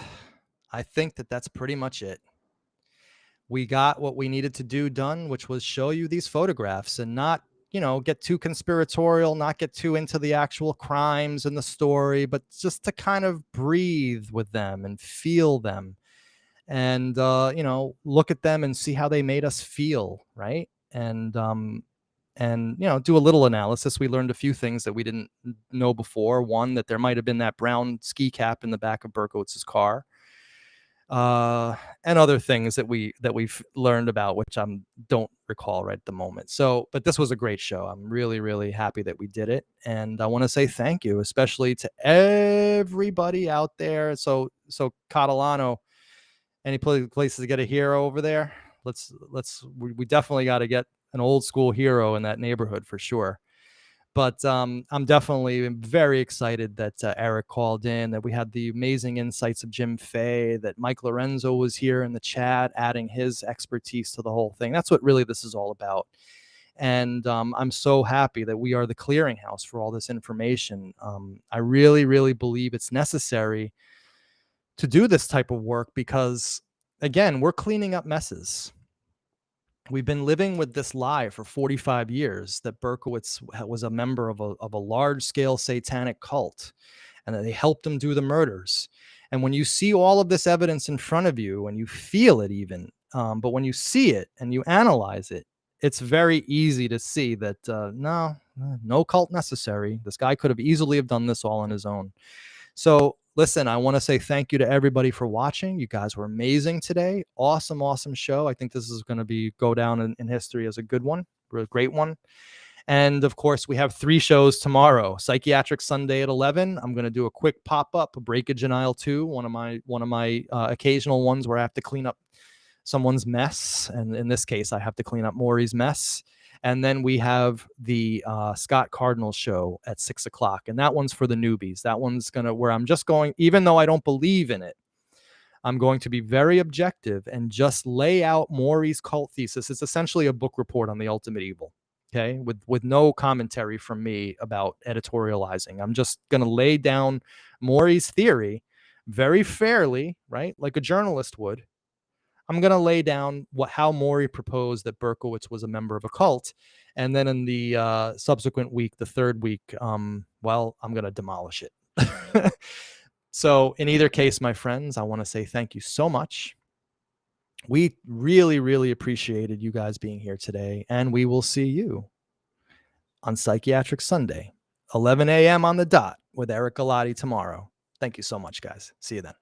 S1: I think that's pretty much it. We got what we needed to do done, which was show you these photographs and not, get too conspiratorial, not get too into the actual crimes and the story, but just to kind of breathe with them and feel them and, look at them and see how they made us feel. Right. And do a little analysis. We learned a few things that we didn't know before. One, that there might have been that brown ski cap in the back of Berkowitz's car, and other things that we've learned about, which I don't recall right at the moment. So, but this was a great show. I'm really, really happy that we did it, and I want to say thank you, especially to everybody out there. So Catalano, any places to get a hero over there? We definitely got to get an old school hero in that neighborhood for sure. But I'm definitely very excited that Eric called in, that we had the amazing insights of Jim Fay, that Mike Lorenzo was here in the chat, adding his expertise to the whole thing. That's what really this is all about. And I'm so happy that we are the clearinghouse for all this information. I really, really believe it's necessary to do this type of work because, again, we're cleaning up messes. We've been living with this lie for 45 years that Berkowitz was a member of a large-scale satanic cult and that they helped him do the murders. And when you see all of this evidence in front of you and you feel it even, but when you see it and you analyze it, it's very easy to see that no cult necessary. This guy could have easily have done this all on his own. So listen, I want to say thank you to everybody for watching. You guys were amazing today. Awesome, awesome show. I think this is going to go down in history as a good one, a great one. And of course, we have 3 shows tomorrow. Psychiatric Sunday at 11. I'm going to do a quick pop-up, a breakage in aisle 2, one of my occasional ones where I have to clean up someone's mess. And in this case, I have to clean up Maury's mess. And then we have the Scott Cardinal show at 6 o'clock. And that one's for the newbies. That one's where I'm just going, even though I don't believe in it, I'm going to be very objective and just lay out Maury's cult thesis. It's essentially a book report on the ultimate evil. Okay, with no commentary from me about editorializing. I'm just going to lay down Maury's theory very fairly, right? Like a journalist would. I'm going to lay down how Maury proposed that Berkowitz was a member of a cult. And then in the subsequent week, the third week, well, I'm going to demolish it. So in either case, my friends, I want to say thank you so much. We really, really appreciated you guys being here today, and we will see you on Psychiatric Sunday, 11 a.m. on the dot with Eric Galati tomorrow. Thank you so much, guys. See you then.